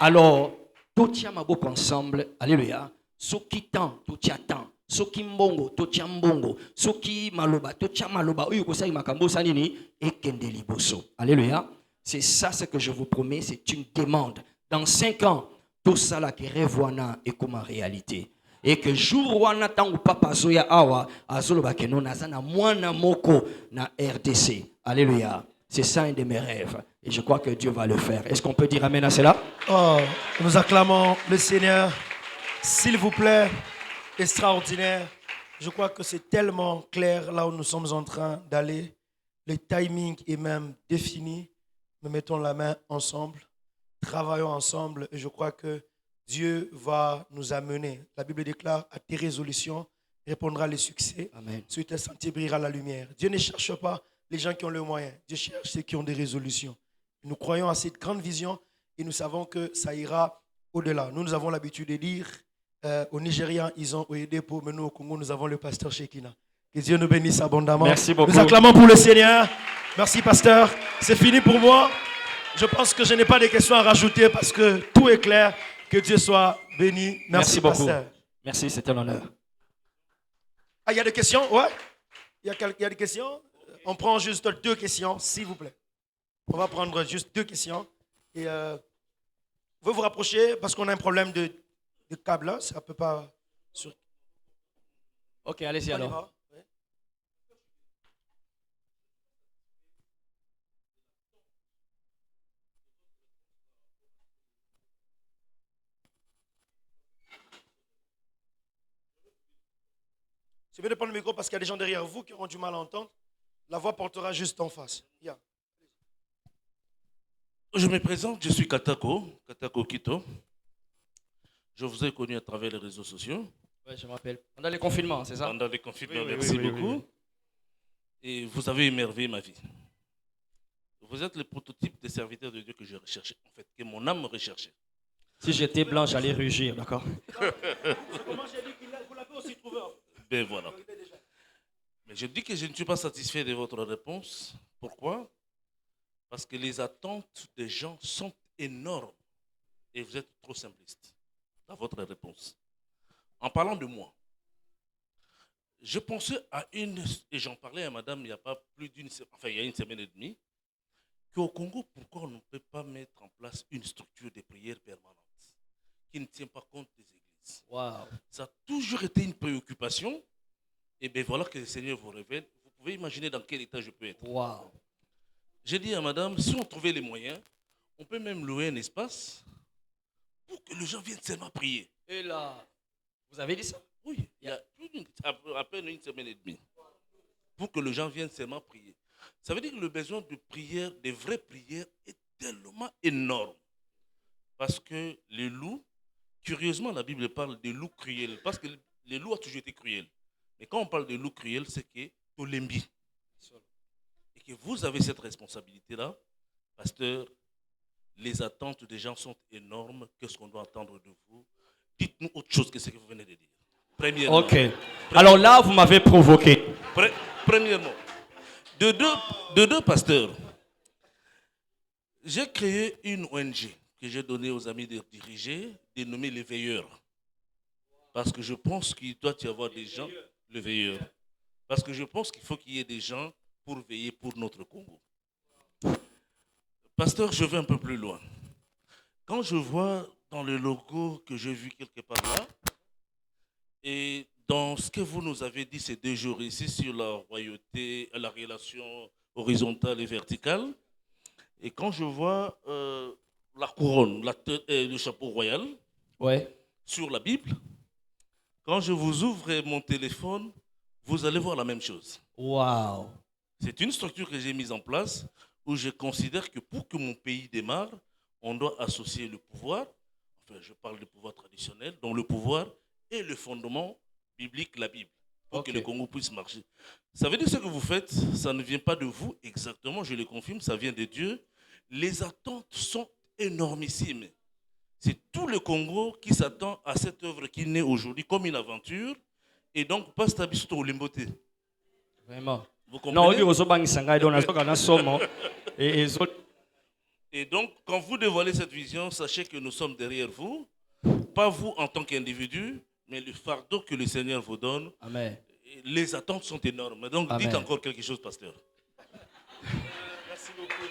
Alors, tout tient ma boucle ensemble. Alléluia. Ceux qui tant, tout tient tant. Ceux qui mbongo, tout tient mbongo. Ceux qui maloba, tout tient maloba. Oyo kosai makambo sanini et kendeli boso. Alléluia. C'est ça ce que je vous promets, c'est une demande. Dans 5 ans, tout ça là qui rêve est comme en réalité. Et que jour wana tangu papa zoya awa azoloba ke non nazana mwana moko na RDC. Alléluia. C'est ça un de mes rêves. Et je crois que Dieu va le faire. Est-ce qu'on peut dire amen à cela? Oh, nous acclamons le Seigneur. S'il vous plaît, extraordinaire. Je crois que c'est tellement clair là où nous sommes en train d'aller. Le timing est même défini. Nous mettons la main ensemble, travaillons ensemble et je crois que Dieu va nous amener. La Bible déclare à tes résolutions répondra le succès. Amen. Sur tes sentiers brillera la lumière. Dieu ne cherche pas les gens qui ont le moyen. Dieu cherche ceux qui ont des résolutions. Nous croyons à cette grande vision et nous savons que ça ira au-delà. Nous avons l'habitude de dire aux Nigériens, ils ont aidé pour, mais nous au Congo, nous avons le pasteur Shekina. Que Dieu nous bénisse abondamment. Merci beaucoup. Nous acclamons pour le Seigneur. Merci, pasteur. C'est fini pour moi. Je pense que je n'ai pas de questions à rajouter parce que tout est clair. Que Dieu soit béni. Merci beaucoup. pasteur. Merci, c'était un honneur. Ah, il y a des questions? Ouais. Il y a des questions? On prend juste 2 questions, s'il vous plaît. On va prendre juste 2 questions. Et vous vous rapprocher parce qu'on a un problème de câble là. Ça ne peut pas... Ok, allez-y alors. Je vais prendre le micro parce qu'il y a des gens derrière vous qui auront du mal à entendre. La voix portera juste en face. Yeah. Je me présente, je suis Katako Kito. Je vous ai connu à travers les réseaux sociaux. Oui, je m'appelle. Pendant les confinements, c'est ça? Pendant les confinements, Oui, merci oui, beaucoup. oui. Et vous avez émerveillé ma vie. Vous êtes le prototype des serviteurs de Dieu que je recherchais, en fait, que mon âme recherchait. Si j'étais blanc, j'allais rugir, d'accord? Comment j'ai dit que vous l'avez aussi trouvé? Ben voilà. Mais je dis que je ne suis pas satisfait de votre réponse. Pourquoi? Parce que les attentes des gens sont énormes et vous êtes trop simpliste dans votre réponse. En parlant de moi, je pensais à et j'en parlais à madame il n'y a pas plus d'une semaine, enfin il y a 1 semaine et demie, qu'au Congo, pourquoi on ne peut pas mettre en place une structure de prière permanente qui ne tient pas compte des églises. Wow. Ça a toujours été une préoccupation. Et bien voilà que le Seigneur vous révèle. Vous pouvez imaginer dans quel état je peux être. Wow. J'ai dit à madame, si on trouvait les moyens, on peut même louer un espace pour que les gens viennent seulement prier. Et là, vous avez dit ça? Oui, il y a à peine 1 semaine et demie. Pour que les gens viennent seulement prier. Ça veut dire que le besoin de prière, de vraies prières, est tellement énorme. Parce que les loups, curieusement, la Bible parle de loups cruels. Parce que les loups ont toujours été cruels. Mais quand on parle de loups cruels, c'est que Tolembi. Et que vous avez cette responsabilité-là, pasteur, les attentes des gens sont énormes. Qu'est-ce qu'on doit attendre de vous? Dites-nous autre chose que ce que vous venez de dire. Premièrement. Ok. Alors là, vous m'avez provoqué. Premièrement. De deux pasteurs. J'ai créé une ONG que j'ai donnée aux amis de diriger, dénommée Les Veilleurs. Parce que je pense qu'il doit y avoir des gens, les veilleurs. Parce que je pense qu'il faut qu'il y ait des gens pour veiller pour notre Congo. Pasteur, je vais un peu plus loin. Quand je vois dans le logo que j'ai vu quelque part là, et dans ce que vous nous avez dit ces 2 jours ici sur la royauté, la relation horizontale et verticale, et quand je vois la couronne, le chapeau royal Ouais. sur la Bible, quand je vous ouvre mon téléphone, vous allez voir la même chose. Waouh. C'est une structure que j'ai mise en place où je considère que pour que mon pays démarre, on doit associer le pouvoir, enfin je parle du pouvoir traditionnel, donc le pouvoir et le fondement biblique, la Bible, pour que le Congo puisse marcher. Ça veut dire ce que vous faites, ça ne vient pas de vous exactement, je le confirme, ça vient de Dieu. Les attentes sont énormissimes. C'est tout le Congo qui s'attend à cette œuvre qui naît aujourd'hui comme une aventure. Et donc, pas stabiliser au limboté. Vraiment. Vous comprenez? Et donc, quand vous dévoilez cette vision, sachez que nous sommes derrière vous. Pas vous en tant qu'individu, mais le fardeau que le Seigneur vous donne. Amen. Les attentes sont énormes. Donc, Amen. dites encore quelque chose, pasteur. Merci beaucoup.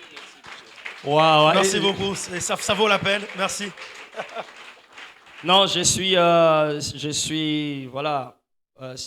Wow. Merci beaucoup. Ça vaut la peine. Merci. Non, je suis, voilà, je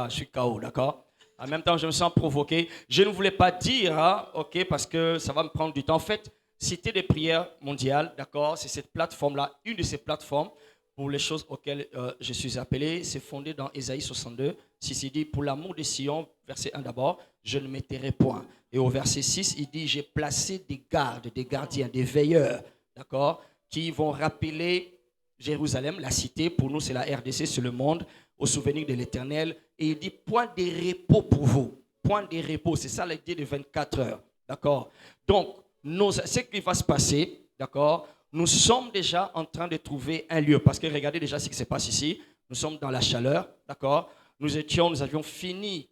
suis KO, d'accord. En même temps, je me sens provoqué. Je ne voulais pas dire, hein, ok, parce que ça va me prendre du temps. En fait, Cité des prières mondiales, d'accord, c'est cette plateforme-là, une de ces plateformes pour les choses auxquelles je suis appelé. C'est fondé dans Ésaïe 62. Si dit, pour l'amour de Sion, verset 1 d'abord, je ne m'étairai point. Et au verset 6, il dit, j'ai placé des gardes, des gardiens, des veilleurs, d'accord, qui vont rappeler Jérusalem, la cité, pour nous c'est la RDC, c'est le monde, au souvenir de l'Éternel. Et il dit, point de repos pour vous. Point de repos, c'est ça l'idée de 24 heures. D'accord. Donc, ce qui va se passer, d'accord, nous sommes déjà en train de trouver un lieu. Parce que regardez déjà ce qui se passe ici. Nous sommes dans la chaleur, d'accord. Nous avions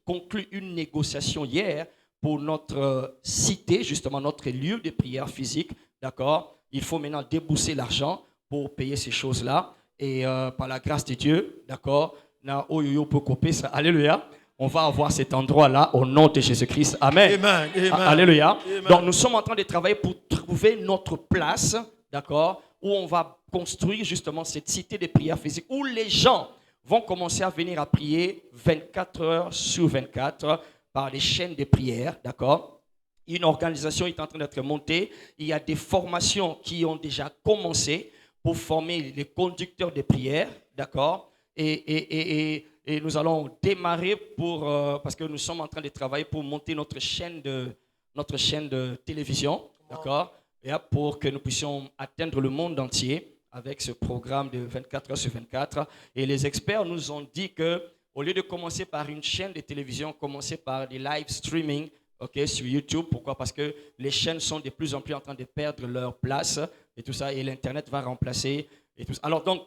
conclu une négociation hier pour notre cité, justement notre lieu de prière physique, d'accord. Il faut maintenant débourser l'argent pour payer ces choses-là. Et par la grâce de Dieu, d'accord, alléluia, on va avoir cet endroit-là au nom de Jésus-Christ. Amen. Amen. Amen. Alléluia. Amen. Donc nous sommes en train de travailler pour trouver notre place, d'accord, où on va construire justement cette cité de prière physique, où les gens vont commencer à venir à prier 24 heures sur 24 par les chaînes de prière, d'accord. Une organisation est en train d'être montée. Il y a des formations qui ont déjà commencé pour former les conducteurs de prière, d'accord. Et nous allons démarrer parce que nous sommes en train de travailler pour monter notre chaîne de télévision, d'accord, et pour que nous puissions atteindre le monde entier avec ce programme de 24 heures sur 24. Et les experts nous ont dit que au lieu de commencer par une chaîne de télévision, commencer par des live streaming, ok, sur YouTube. Pourquoi? Parce que les chaînes sont de plus en plus en train de perdre leur place et tout ça, et l'Internet va remplacer et tout ça. Alors donc,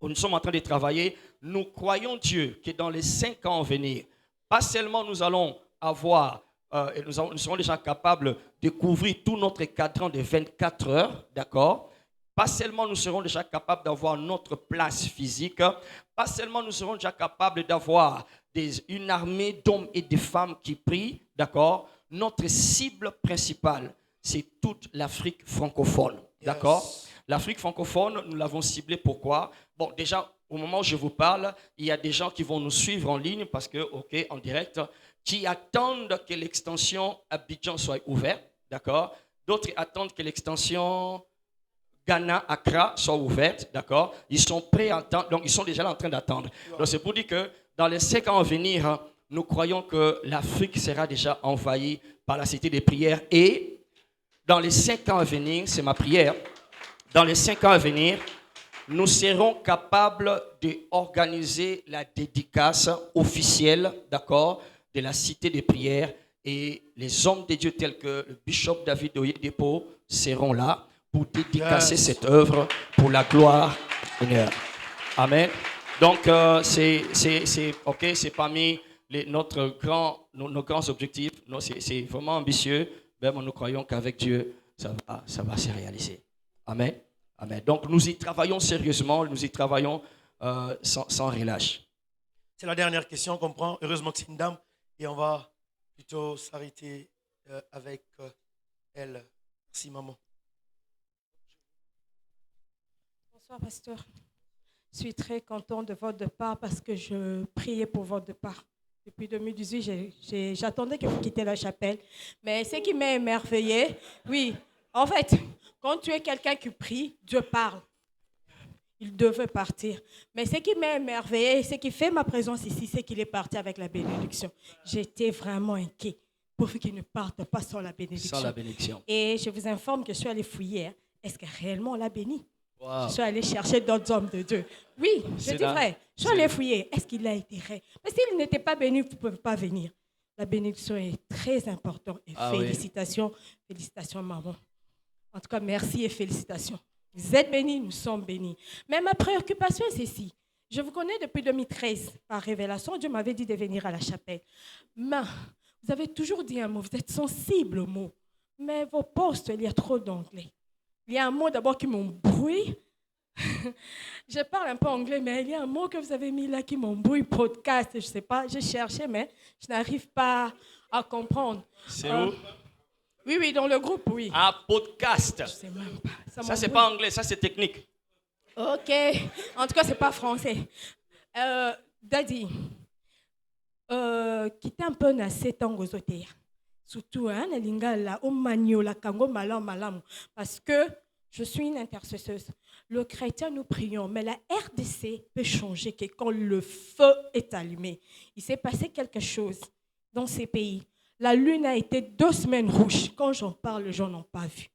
nous sommes en train de travailler. Nous croyons Dieu que dans les 5 ans à venir, pas seulement nous allons avoir, nous serons déjà capables de couvrir tout notre cadran de 24 heures, d'accord? Pas seulement nous serons déjà capables d'avoir notre place physique, pas seulement nous serons déjà capables d'avoir une armée d'hommes et de femmes qui prient, d'accord? Notre cible principale, c'est toute l'Afrique francophone, d'accord? Yes. L'Afrique francophone, nous l'avons ciblée pourquoi? Bon, déjà, au moment où je vous parle, il y a des gens qui vont nous suivre en ligne parce que, ok, en direct, qui attendent que l'extension Abidjan soit ouverte, d'accord? D'autres attendent que l'extension Ghana, Accra soit ouverte, d'accord? Ils sont prêts à attendre, donc ils sont déjà là en train d'attendre. Donc c'est pour dire que dans les 5 ans à venir, nous croyons que l'Afrique sera déjà envahie par la cité des prières. Et dans les 5 ans à venir, c'est ma prière, dans les 5 ans à venir, nous serons capables d'organiser la dédicace officielle, d'accord, de la cité des prières. Et les hommes de Dieu tels que le bishop David Oyedepo seront là pour dédicacer cette œuvre pour la gloire du Seigneur. Amen. Donc, c'est parmi nos grands objectifs. C'est vraiment ambitieux. Même nous croyons qu'avec Dieu, ça va se réaliser. Amen. Amen. Donc, nous y travaillons sérieusement, nous y travaillons sans relâche. C'est la dernière question qu'on prend. Heureusement que c'est une dame. Et on va plutôt s'arrêter avec elle. Merci, maman. Bonsoir, pasteur. Je suis très content de votre départ parce que je priais pour votre départ. Depuis 2018, j'attendais que vous quittiez la chapelle. Mais ce qui m'a émerveillé, oui, en fait, quand tu es quelqu'un qui prie, Dieu parle. Il devait partir. Mais ce qui m'a émerveillé, ce qui fait ma présence ici, c'est qu'il est parti avec la bénédiction. J'étais vraiment inquiet pour qu'il ne parte pas sans la bénédiction. Sans la bénédiction. Et je vous informe que je suis allée fouiller. Est-ce que réellement on l'a béni? Wow. Je suis allée chercher d'autres hommes de Dieu. Oui, je dis vrai. Je suis allée fouiller. Est-ce qu'il a été vrai? Mais s'il n'était pas béni, vous ne pouvez pas venir. La bénédiction est très importante. Et félicitations, oui. Félicitations, maman. En tout cas, merci et félicitations. Vous êtes bénis, nous sommes bénis. Mais ma préoccupation est ceci. Je vous connais depuis 2013. Par révélation, Dieu m'avait dit de venir à la chapelle. Mais vous avez toujours dit un mot. Vous êtes sensible aux mots. Mais vos postes, il y a trop d'anglais. Il y a un mot d'abord qui m'embrouille. Je parle un peu anglais, mais il y a un mot que vous avez mis là qui m'embrouille, podcast, je ne sais pas, j'ai cherché, mais je n'arrive pas à comprendre. C'est où? Oui, dans le groupe, oui. Ah, podcast. Je ne sais même pas. Ça c'est pas anglais, ça c'est technique. Ok. En tout cas, ce n'est pas français. Daddy, quitte un peu na 7 ans aux hôtels. Surtout, hein, parce que je suis une intercesseuse. Le chrétien, nous prions, mais la RDC peut changer que quand le feu est allumé. Il s'est passé quelque chose dans ces pays. La lune a été 2 semaines rouge. Quand j'en parle, les gens n'ont pas vu.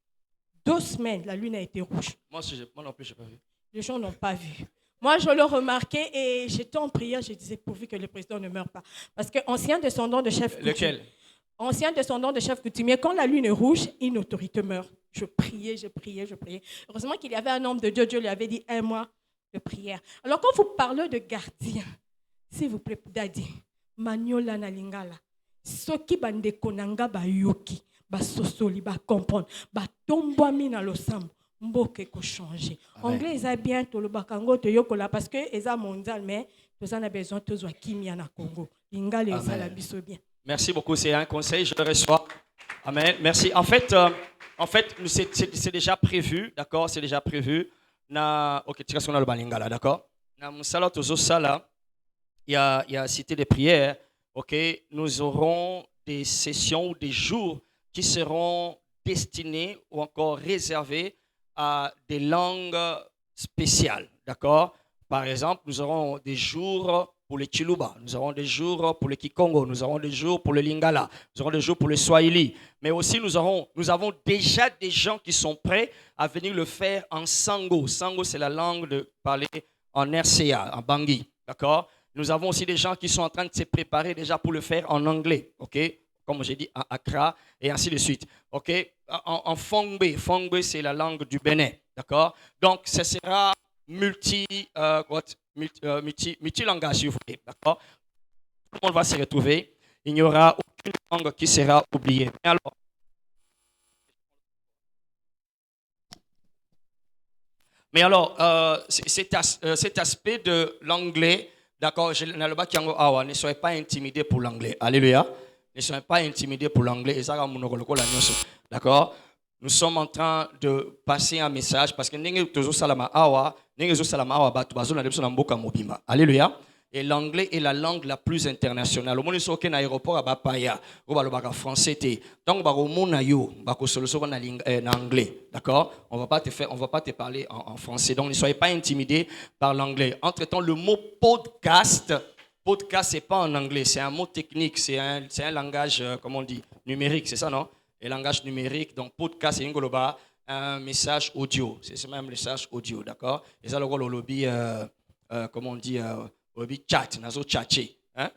2 semaines, la lune a été rouge. Moi non plus, je n'ai pas vu. Les gens n'ont pas vu. Moi, je l'ai remarqué et j'étais en prière. Je disais, pourvu que le président ne meure pas. Parce qu'ancien descendant de chef coutumier. Lequel? Ancien descendant de chef coutumier, quand la lune est rouge, une autorité meurt. Je priais. Heureusement qu'il y avait un homme de Dieu. Dieu lui avait dit 1 mois de prière. Alors, quand vous parlez de gardien, s'il vous plaît, Daddy, Maniola na lingala, soki bande konanga ba yoki, ba sosoli, ba comprendre, ba tombwami na losambo, mboke ko changer. Anglais, ils a bien tout le bakango te yokola parce que ils a mondial, mais nous en a besoin tous wa kimia na Congo. Lingala ils a la biso bien. Merci beaucoup, c'est un conseil, je le reçois. Amen. Merci. En fait, c'est déjà prévu, d'accord? C'est déjà prévu. Ok, tu as le balingala, d'accord? Na musala tozo sala, il y a cité des prières. Ok, nous aurons des sessions ou des jours qui seront destinés ou encore réservés à des langues spéciales, d'accord? Par exemple, nous aurons des jours pour les Chiluba, nous aurons des jours pour les Kikongo, nous aurons des jours pour le Lingala, nous aurons des jours pour le Swahili. Mais aussi, nous avons déjà des gens qui sont prêts à venir le faire en Sango. Sango, c'est la langue de parler en RCA, en Bangui, d'accord? Nous avons aussi des gens qui sont en train de se préparer déjà pour le faire en anglais, ok? Comme j'ai dit, à Accra, et ainsi de suite, ok? En Fongbe, Fongbe, c'est la langue du Bénin, d'accord? Donc, ce sera multilangage, si vous voulez, d'accord? Tout le monde va se retrouver. Il n'y aura aucune langue qui sera oubliée. Mais alors cet aspect de l'anglais, d'accord, ne soyez pas intimidés pour l'anglais. Alléluia. Ne soyez pas intimidés pour l'anglais. D'accord? Nous sommes en train de passer un message parce que alléluia. Et l'anglais est la langue la plus internationale. Au monde où un aéroport à Bapaya, où le français donc en anglais, d'accord? On va pas te parler en français. Donc ne soyez pas intimidés par l'anglais. Entre-temps, le mot podcast c'est pas en anglais, c'est un mot technique, c'est un langage comment on dit, numérique, c'est ça, non? Et langage numérique, donc podcast c'est un message audio, c'est même un message audio, d'accord? Et ça le lobby comment on dit chat, nazo chatcher, hein,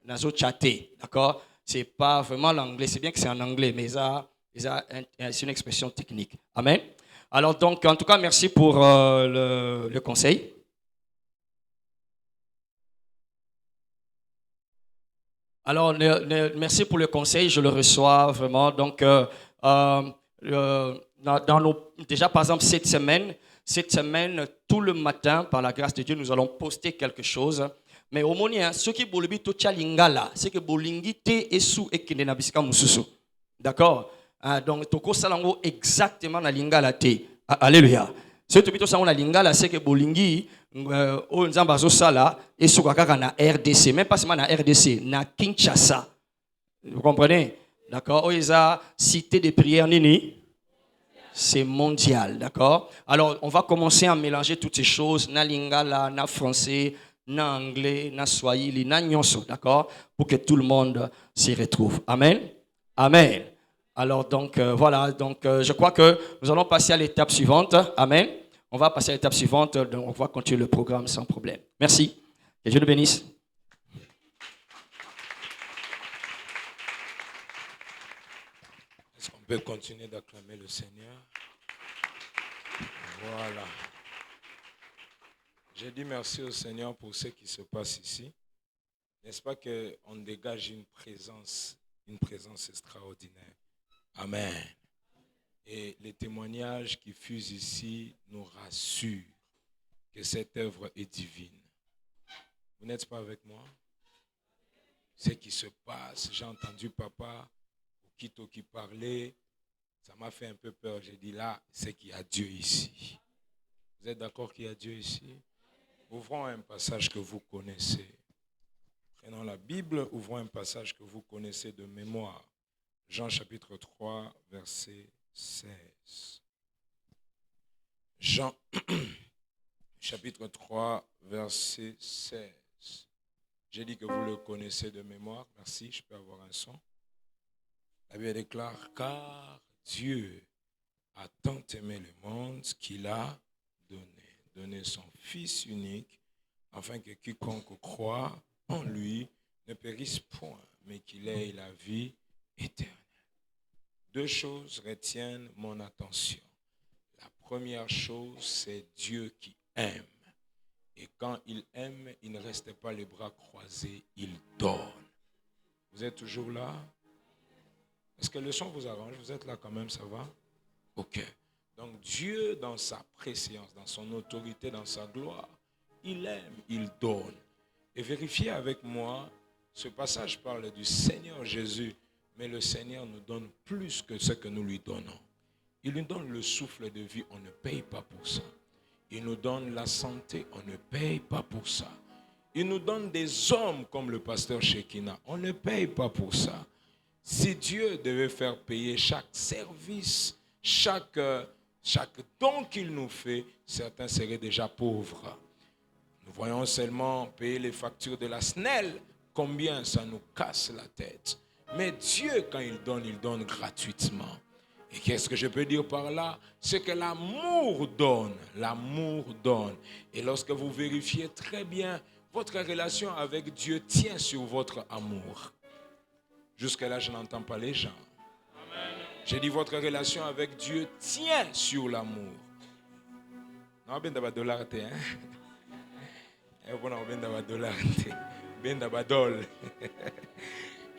nazo chatter, d'accord? C'est pas vraiment l'anglais, c'est bien que c'est en anglais, mais c'est une expression technique. Amen. Alors donc, en tout cas, merci pour le conseil. Alors, merci pour le conseil, je le reçois vraiment. Donc, déjà par exemple cette semaine, tout le matin, par la grâce de Dieu, nous allons poster quelque chose. Mais au moins, ce qui bolobi to lingala, c'est que bolingi te esu ekende na bisika mususu. D'accord? Donc, toko salango exactement na lingala te. Alléluia. Ce que tu as na lingala, c'est que bolingi, o nzamba zo sala, esu kaka na RDC. Même pas seulement na RDC, na Kinshasa. Vous comprenez? D'accord? Oisa cité de prière nini. C'est mondial, d'accord? Alors, on va commencer à mélanger toutes ces choses, na lingala, na français, na anglais, na swahili, na nyonso, d'accord? Pour que tout le monde s'y retrouve. Amen? Amen. Alors, donc, voilà, donc, je crois que nous allons passer à l'étape suivante. Amen. On va passer à l'étape suivante, donc on va continuer le programme sans problème. Merci. Que Dieu nous bénisse. Est-ce qu'on peut continuer d'acclamer le Seigneur? Voilà. J'ai dit merci au Seigneur pour ce qui se passe ici. N'est-ce pas qu'on dégage une présence extraordinaire? Amen. Et les témoignages qui fusent ici nous rassurent que cette œuvre est divine. Vous n'êtes pas avec moi? Ce qui se passe, j'ai entendu papa Kito qui parlait, ça m'a fait un peu peur. J'ai dit là, c'est qu'il y a Dieu ici. Vous êtes d'accord qu'il y a Dieu ici? Ouvrons un passage que vous connaissez. Prenons la Bible, ouvrons un passage que vous connaissez de mémoire. Jean chapitre 3, verset 16. Jean chapitre 3, verset 16. J'ai dit que vous le connaissez de mémoire. Merci, je peux avoir un son. La Bible déclare, car Dieu a tant aimé le monde qu'il a donné son Fils unique, afin que quiconque croit en lui ne périsse point, mais qu'il ait la vie éternelle. Deux choses retiennent mon attention. La première chose, c'est Dieu qui aime. Et quand il aime, il ne reste pas les bras croisés, il donne. Vous êtes toujours là? Est-ce que le son vous arrange? Vous êtes là quand même, ça va? Ok. Donc Dieu, dans sa préscience, dans son autorité, dans sa gloire, il aime, il donne. Et vérifiez avec moi, ce passage parle du Seigneur Jésus, mais le Seigneur nous donne plus que ce que nous lui donnons. Il nous donne le souffle de vie, on ne paye pas pour ça. Il nous donne la santé, on ne paye pas pour ça. Il nous donne des hommes comme le pasteur Shekina, on ne paye pas pour ça. Si Dieu devait faire payer chaque service, chaque don qu'il nous fait, certains seraient déjà pauvres. Nous voyons seulement payer les factures de la SNEL, combien ça nous casse la tête. Mais Dieu, quand il donne gratuitement. Et qu'est-ce que je peux dire par là? C'est que l'amour donne, l'amour donne. Et lorsque vous vérifiez très bien, votre relation avec Dieu tient sur votre amour. Jusque-là, je n'entends pas les gens. J'ai dit votre relation avec Dieu tient sur l'amour. Non, ben d'abord dollar hein.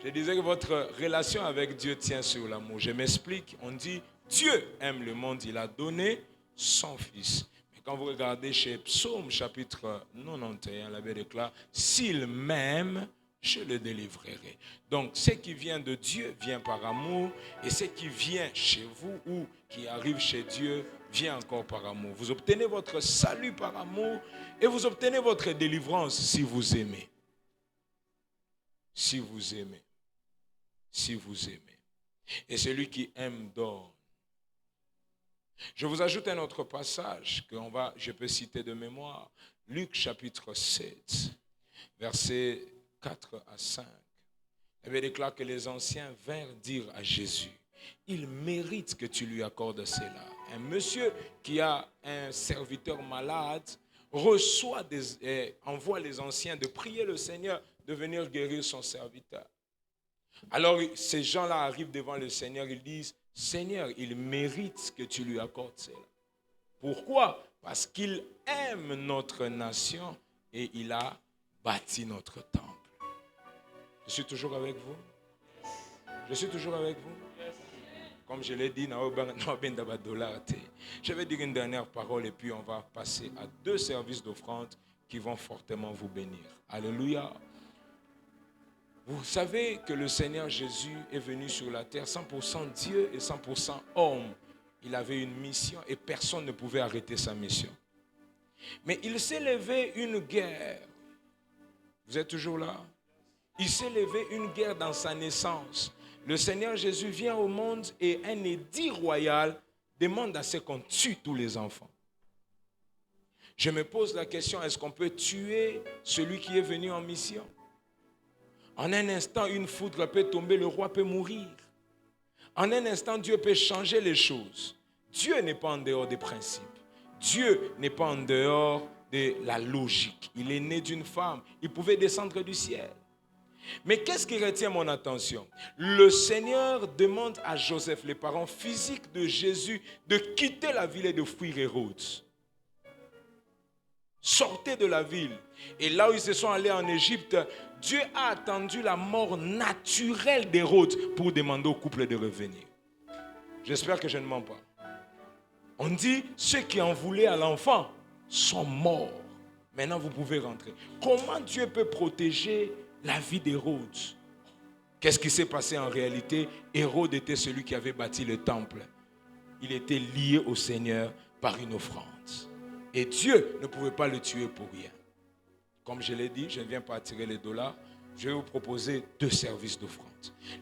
Je disais que votre relation avec Dieu tient sur l'amour. Je m'explique. On dit Dieu aime le monde, il a donné son Fils. Mais quand vous regardez chez Psaume chapitre 91, la Bible déclare, s'il m'aime, je le délivrerai. Donc, ce qui vient de Dieu vient par amour, et ce qui vient chez vous ou qui arrive chez Dieu vient encore par amour. Vous obtenez votre salut par amour et vous obtenez votre délivrance si vous aimez. Si vous aimez. Si vous aimez. Et celui qui aime donne. Je vous ajoute un autre passage que je peux citer de mémoire. Luc chapitre 7, versets 4 à 5. Il avait déclaré que les anciens vinrent dire à Jésus, il mérite que tu lui accordes cela. Un monsieur qui a un serviteur malade envoie les anciens de prier le Seigneur de venir guérir son serviteur. Alors ces gens-là arrivent devant le Seigneur, ils disent, Seigneur, il mérite que tu lui accordes cela. Pourquoi? Parce qu'il aime notre nation et il a bâti notre temple. Je suis toujours avec vous? Je suis toujours avec vous? Comme je l'ai dit, je vais dire une dernière parole et puis on va passer à 2 services d'offrande qui vont fortement vous bénir. Alléluia. Vous savez que le Seigneur Jésus est venu sur la terre 100% Dieu et 100% homme. Il avait une mission et personne ne pouvait arrêter sa mission. Mais il s'est levé une guerre. Vous êtes toujours là? Il s'est levé une guerre dans sa naissance. Le Seigneur Jésus vient au monde et un édit royal demande à ce qu'on tue tous les enfants. Je me pose la question, est-ce qu'on peut tuer celui qui est venu en mission? En un instant, une foudre peut tomber, le roi peut mourir. En un instant, Dieu peut changer les choses. Dieu n'est pas en dehors des principes. Dieu n'est pas en dehors de la logique. Il est né d'une femme. Il pouvait descendre du ciel. Mais qu'est-ce qui retient mon attention? Le Seigneur demande à Joseph, les parents physiques de Jésus, de quitter la ville et de fuir Hérode. Sortez de la ville. Et là où ils se sont allés en Égypte, Dieu a attendu la mort naturelle d'Hérode pour demander au couple de revenir. J'espère que je ne mens pas. On dit, ceux qui en voulaient à l'enfant sont morts. Maintenant, vous pouvez rentrer. Comment Dieu peut protéger la vie d'Hérode? Qu'est-ce qui s'est passé en réalité? Hérode était celui qui avait bâti le temple. Il était lié au Seigneur par une offrande. Et Dieu ne pouvait pas le tuer pour rien. Comme je l'ai dit, je ne viens pas attirer les dollars. Je vais vous proposer 2 services d'offrande.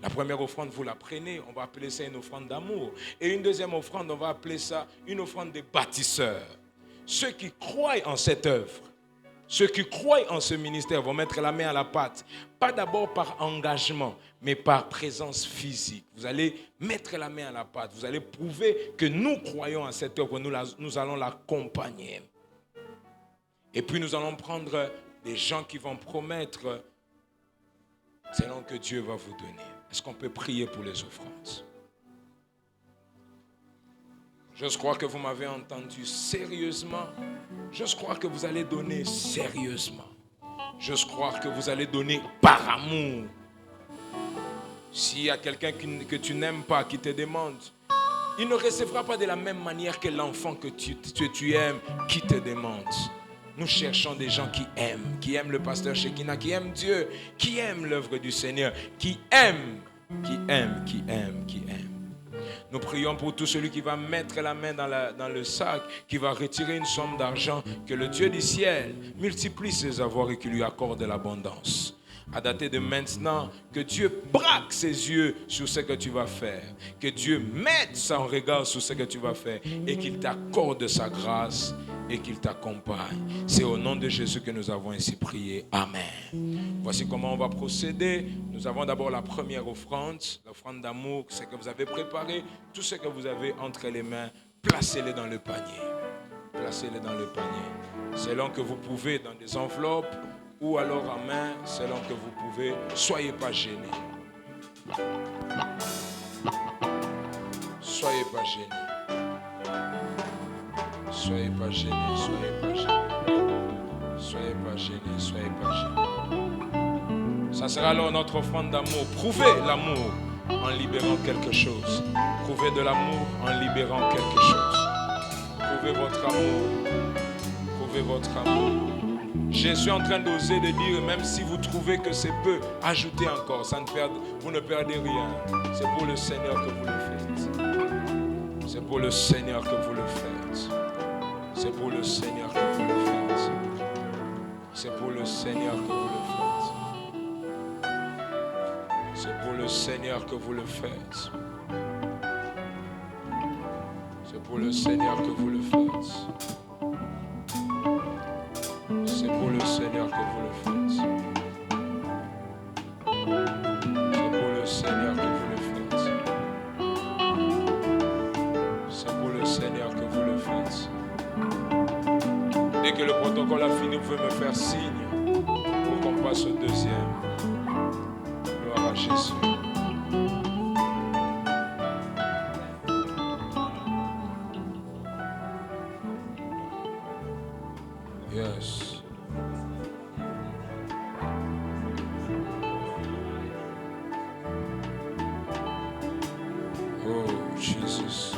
La première offrande, vous la prenez, on va appeler ça une offrande d'amour. Et une deuxième offrande, on va appeler ça une offrande des bâtisseurs. Ceux qui croient en cette œuvre, ceux qui croient en ce ministère vont mettre la main à la pâte. Pas d'abord par engagement, mais par présence physique. Vous allez mettre la main à la pâte. Vous allez prouver que nous croyons en cette œuvre, nous allons l'accompagner. Et puis nous allons prendre des gens qui vont promettre selon que Dieu va vous donner. Est-ce qu'on peut prier pour les offrandes? Je crois que vous m'avez entendu sérieusement. Je crois que vous allez donner sérieusement. Je crois que vous allez donner par amour. S'il y a quelqu'un que tu n'aimes pas, qui te demande, il ne recevra pas de la même manière que l'enfant que tu aimes, qui te demande. Nous cherchons des gens qui aiment le pasteur Shekinah, qui aiment Dieu, qui aiment l'œuvre du Seigneur, qui aiment. Nous prions pour tout celui qui va mettre la main dans le sac, qui va retirer une somme d'argent, que le Dieu du ciel multiplie ses avoirs et qu'il lui accorde l'abondance. À dater de maintenant, que Dieu braque ses yeux sur ce que tu vas faire, que Dieu mette son regard sur ce que tu vas faire et qu'il t'accorde sa grâce et qu'il t'accompagne. C'est au nom de Jésus que nous avons ainsi prié. Amen. Voici comment on va procéder. Nous avons d'abord la première offrande, l'offrande d'amour, ce que vous avez préparé, tout ce que vous avez entre les mains, placez-les dans le panier. Placez-les dans le panier. Selon que vous pouvez, dans des enveloppes, ou alors en main, selon que vous pouvez. Soyez pas gênés. Soyez pas gênés. Soyez pas gênés, soyez pas gênés. Soyez pas gênés, soyez pas gênés. Ça sera alors notre offrande d'amour. Prouvez l'amour en libérant quelque chose. Prouvez de l'amour en libérant quelque chose. Prouvez votre amour. Prouvez votre amour. Je suis en train d'oser de dire, même si vous trouvez que c'est peu, ajoutez encore, vous ne perdez rien. C'est pour le Seigneur que vous le faites. C'est pour le Seigneur que vous le faites. C'est pour le Seigneur que vous le faites. C'est pour le Seigneur que vous le faites. C'est pour le Seigneur que vous le faites. C'est pour le Seigneur que vous le faites. C'est pour le Seigneur que vous le faites. C'est pour le Seigneur que vous le faites. C'est pour le Seigneur que vous le faites. Dès que le protocole a fini, vous pouvez me faire signe pour qu'on passe au deuxième. Gloire à Jésus. Yes. Oh, Jesus.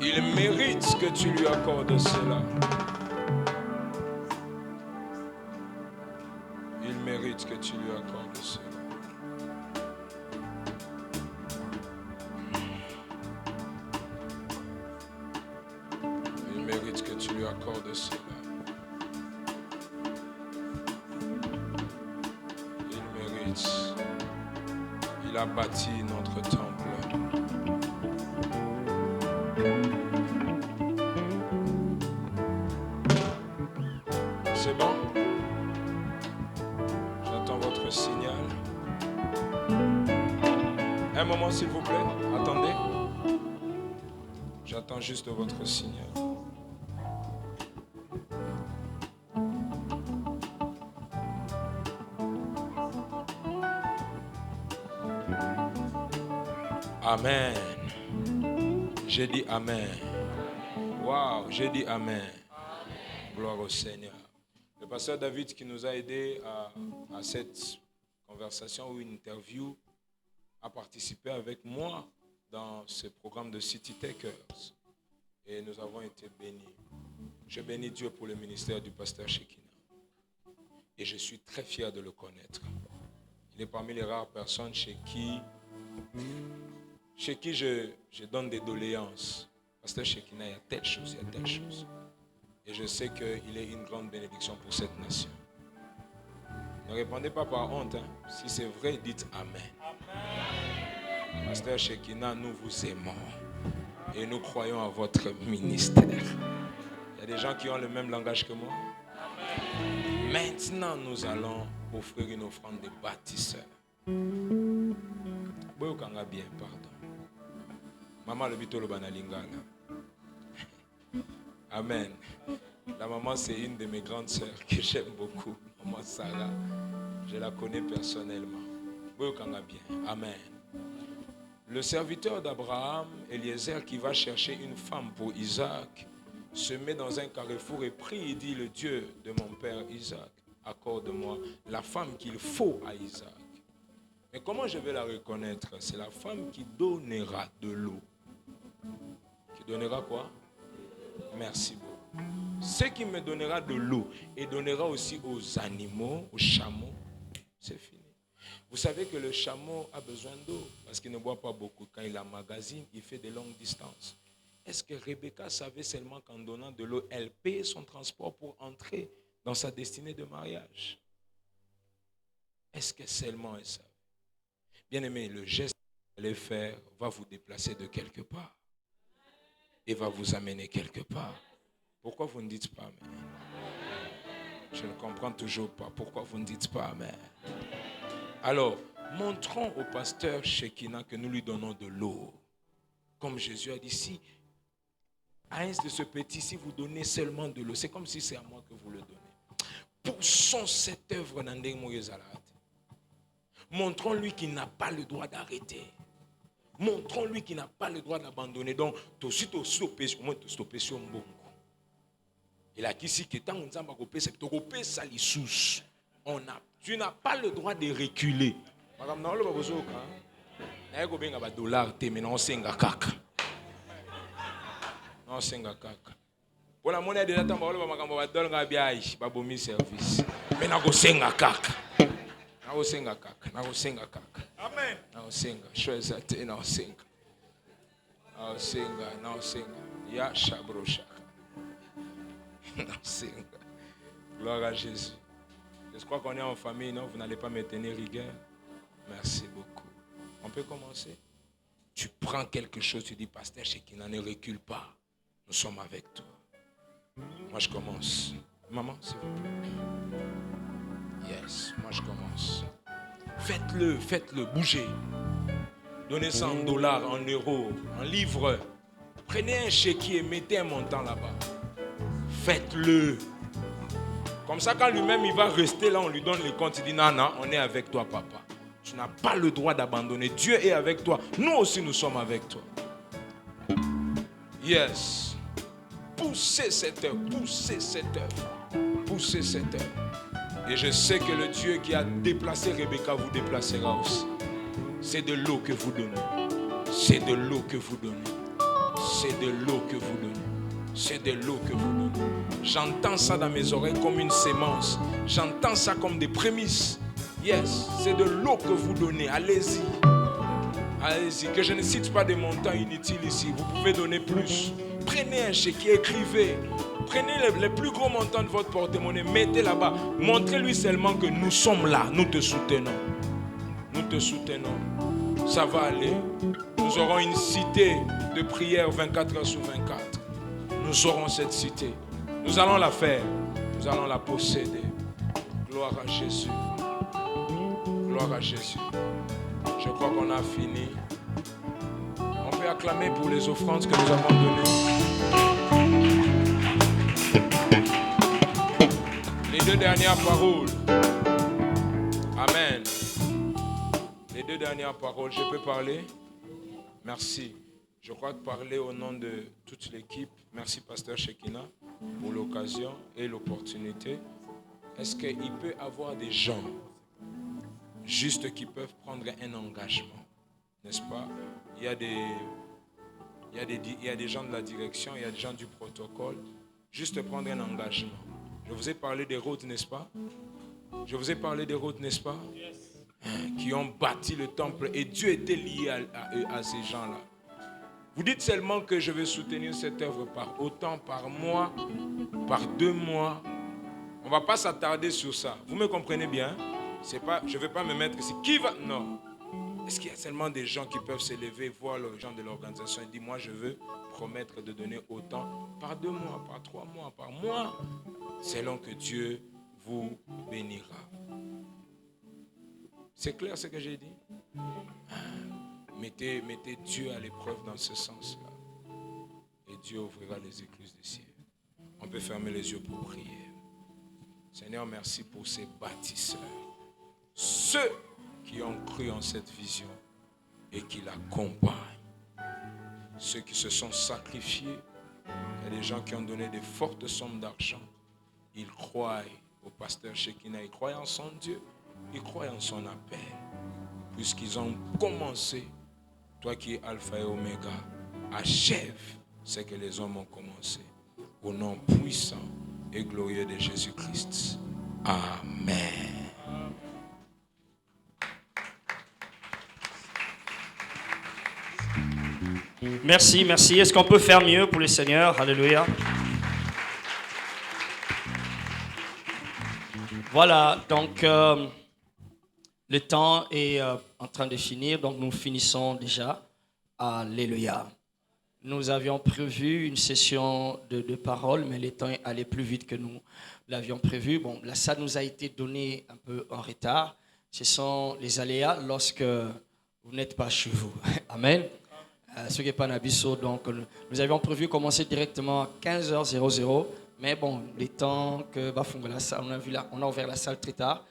Il mérite que tu lui accordes cela. Il mérite que tu lui accordes cela. Il mérite que tu lui accordes cela. Il mérite. Il a bâti notre temple. C'est bon? J'attends votre signal. Un moment, s'il vous plaît. Attendez. J'attends juste votre signal. Amen. J'ai dit Amen. Waouh, j'ai dit Amen. Gloire au Seigneur. Le pasteur David qui nous a aidés à cette conversation ou une interview a participé avec moi dans ce programme de City Takers. Et nous avons été bénis. Je bénis Dieu pour le ministère du pasteur Shekinah. Et je suis très fier de le connaître. Il est parmi les rares personnes chez qui je donne des doléances. Pasteur Shekinah, il y a telle chose, il y a telle chose. Et je sais qu'il est une grande bénédiction pour cette nation. Ne répondez pas par honte. Si c'est vrai, dites Amen. Amen. Pasteur Shekinah, nous vous aimons. Et nous croyons à votre ministère. Il y a des gens qui ont le même langage que moi. Amen. Maintenant, nous allons offrir une offrande de bâtisseur. Boyokanga bien, pardon. Maman le bito le banalingala. Amen. La maman, c'est une de mes grandes sœurs que j'aime beaucoup. Maman Sarah. Je la connais personnellement. Boyokanga bien. Amen. Le serviteur d'Abraham, Eliezer, qui va chercher une femme pour Isaac, se met dans un carrefour et prie et dit: le Dieu de mon père Isaac, accorde-moi la femme qu'il faut à Isaac. Mais comment je vais la reconnaître? C'est la femme qui donnera de l'eau. Qui donnera quoi? Merci beaucoup. Ce qui me donnera de l'eau et donnera aussi aux animaux, aux chameaux, c'est fini. Vous savez que le chameau a besoin d'eau parce qu'il ne boit pas beaucoup. Quand il emmagasine, il fait des longues distances. Est-ce que Rebecca savait seulement qu'en donnant de l'eau, elle paye son transport pour entrer dans sa destinée de mariage? Est-ce que seulement elle savait? Bien-aimé, le geste que vous allez faire va vous déplacer de quelque part et va vous amener quelque part. Pourquoi vous ne dites pas Amen? Je ne comprends toujours pas. Pourquoi vous ne dites pas Amen? Alors, montrons au pasteur Shekinah que nous lui donnons de l'eau. Comme Jésus a dit, si à un de ce petit, si vous donnez seulement de l'eau, c'est comme si c'est à moi que vous le donnez. Poussons cette œuvre dans des moyens. Montrons-lui qu'il n'a pas le droit d'arrêter. Montrons-lui qu'il n'a pas le droit d'abandonner. Donc, tu stoppes sur mon bon. Il a qui si que tant on s'en va couper, c'est couper ça les sous. Tu n'as pas le droit de reculer. Madame, non, le babozo quand. N'ayez pas de dollars, mais non, c'est un caca. Non, c'est un caca. Pour la monnaie de la temps, on va donner un bien, pas bon service. Mais non, c'est un caca. Non, c'est un caca. Non, c'est un caca. Amen. Non, c'est un chose. Non, c'est un. Non, c'est un. Non, c'est un. Ya chabrocha. Non, c'est un. Gloire à Jésus. Je crois qu'on est en famille, non? Vous n'allez pas me tenir rigueur. Merci beaucoup. On peut commencer? Tu prends quelque chose, tu dis, pasteur Shekinah, ne recule pas. Nous sommes avec toi. Moi, je commence. Maman, s'il vous plaît. Yes, moi, je commence. Faites-le, bougez. Donnez ça en dollars, en euros, en livres. Prenez un chéquier et mettez un montant là-bas. Faites-le. Comme ça, quand lui-même, il va rester là, on lui donne les comptes. Il dit, non, on est avec toi, papa. Tu n'as pas le droit d'abandonner. Dieu est avec toi. Nous aussi, nous sommes avec toi. Yes. Poussez cette œuvre. Poussez cette œuvre. Poussez cette œuvre. Et je sais que le Dieu qui a déplacé Rebecca vous déplacera aussi. C'est de l'eau que vous donnez. C'est de l'eau que vous donnez. c'est de l'eau que vous donnez. C'est de l'eau que vous donnez. J'entends ça dans mes oreilles comme une sémence. J'entends ça comme des prémices. Yes, c'est de l'eau que vous donnez. Allez-y. Allez-y. Que je ne cite pas des montants inutiles ici. Vous pouvez donner plus. Prenez un chéquier, écrivez. Prenez les plus gros montants de votre porte-monnaie. Mettez là-bas. Montrez-lui seulement que nous sommes là. Nous te soutenons. Nous te soutenons. Ça va aller. Nous aurons une cité de prière 24 heures sur 24. Nous aurons cette cité. Nous allons la faire. Nous allons la posséder. Gloire à Jésus. Gloire à Jésus. Je crois qu'on a fini. On peut acclamer pour les offrandes que nous avons données. Les 2 dernières paroles. Amen. Les 2 dernières paroles. Je peux parler? Merci. Je crois que parler au nom de toute l'équipe. Merci, Pasteur Shekina, pour l'occasion et l'opportunité. Est-ce qu'il peut y avoir des gens juste qui peuvent prendre un engagement? N'est-ce pas? Il y a des gens de la direction, il y a des gens du protocole. Juste prendre un engagement. Je vous ai parlé des routes, n'est-ce pas? Je vous ai parlé des routes, n'est-ce pas? Qui ont bâti le temple et Dieu était lié à ces gens-là. Vous dites seulement que je vais soutenir cette œuvre par autant, par mois, par 2 mois. On ne va pas s'attarder sur ça. Vous me comprenez bien? C'est pas, je ne vais pas me mettre ici. Qui va? Non. Est-ce qu'il y a seulement des gens qui peuvent se lever, voir les gens de l'organisation et dire, moi je veux promettre de donner autant par 2 mois, par 3 mois, par mois, selon que Dieu vous bénira. C'est clair ce que j'ai dit? Mettez Dieu à l'épreuve dans ce sens-là. Et Dieu ouvrira les écluses du ciel. On peut fermer les yeux pour prier. Seigneur, merci pour ces bâtisseurs. Ceux qui ont cru en cette vision et qui l'accompagnent. Ceux qui se sont sacrifiés. Il y a des gens qui ont donné de fortes sommes d'argent. Ils croient au pasteur Shekina. Ils croient en son Dieu. Ils croient en son appel. Puisqu'ils ont commencé. Toi qui es Alpha et Oméga, achève ce que les hommes ont commencé. Au nom puissant et glorieux de Jésus-Christ. Amen. Merci, merci. Est-ce qu'on peut faire mieux pour le Seigneur? Alléluia. Voilà, donc le temps est en train de finir, donc nous finissons déjà. Alléluia. Nous avions prévu une session de paroles, mais le temps est allé plus vite que nous l'avions prévu. Bon, la salle nous a été donnée un peu en retard. Ce sont les aléas lorsque vous n'êtes pas chez vous. Amen. Ce qui n'est pas Nabiso, donc nous avions prévu commencer directement à 15h00, mais bon, les temps que va fonder la salle, on a ouvert la salle très tard,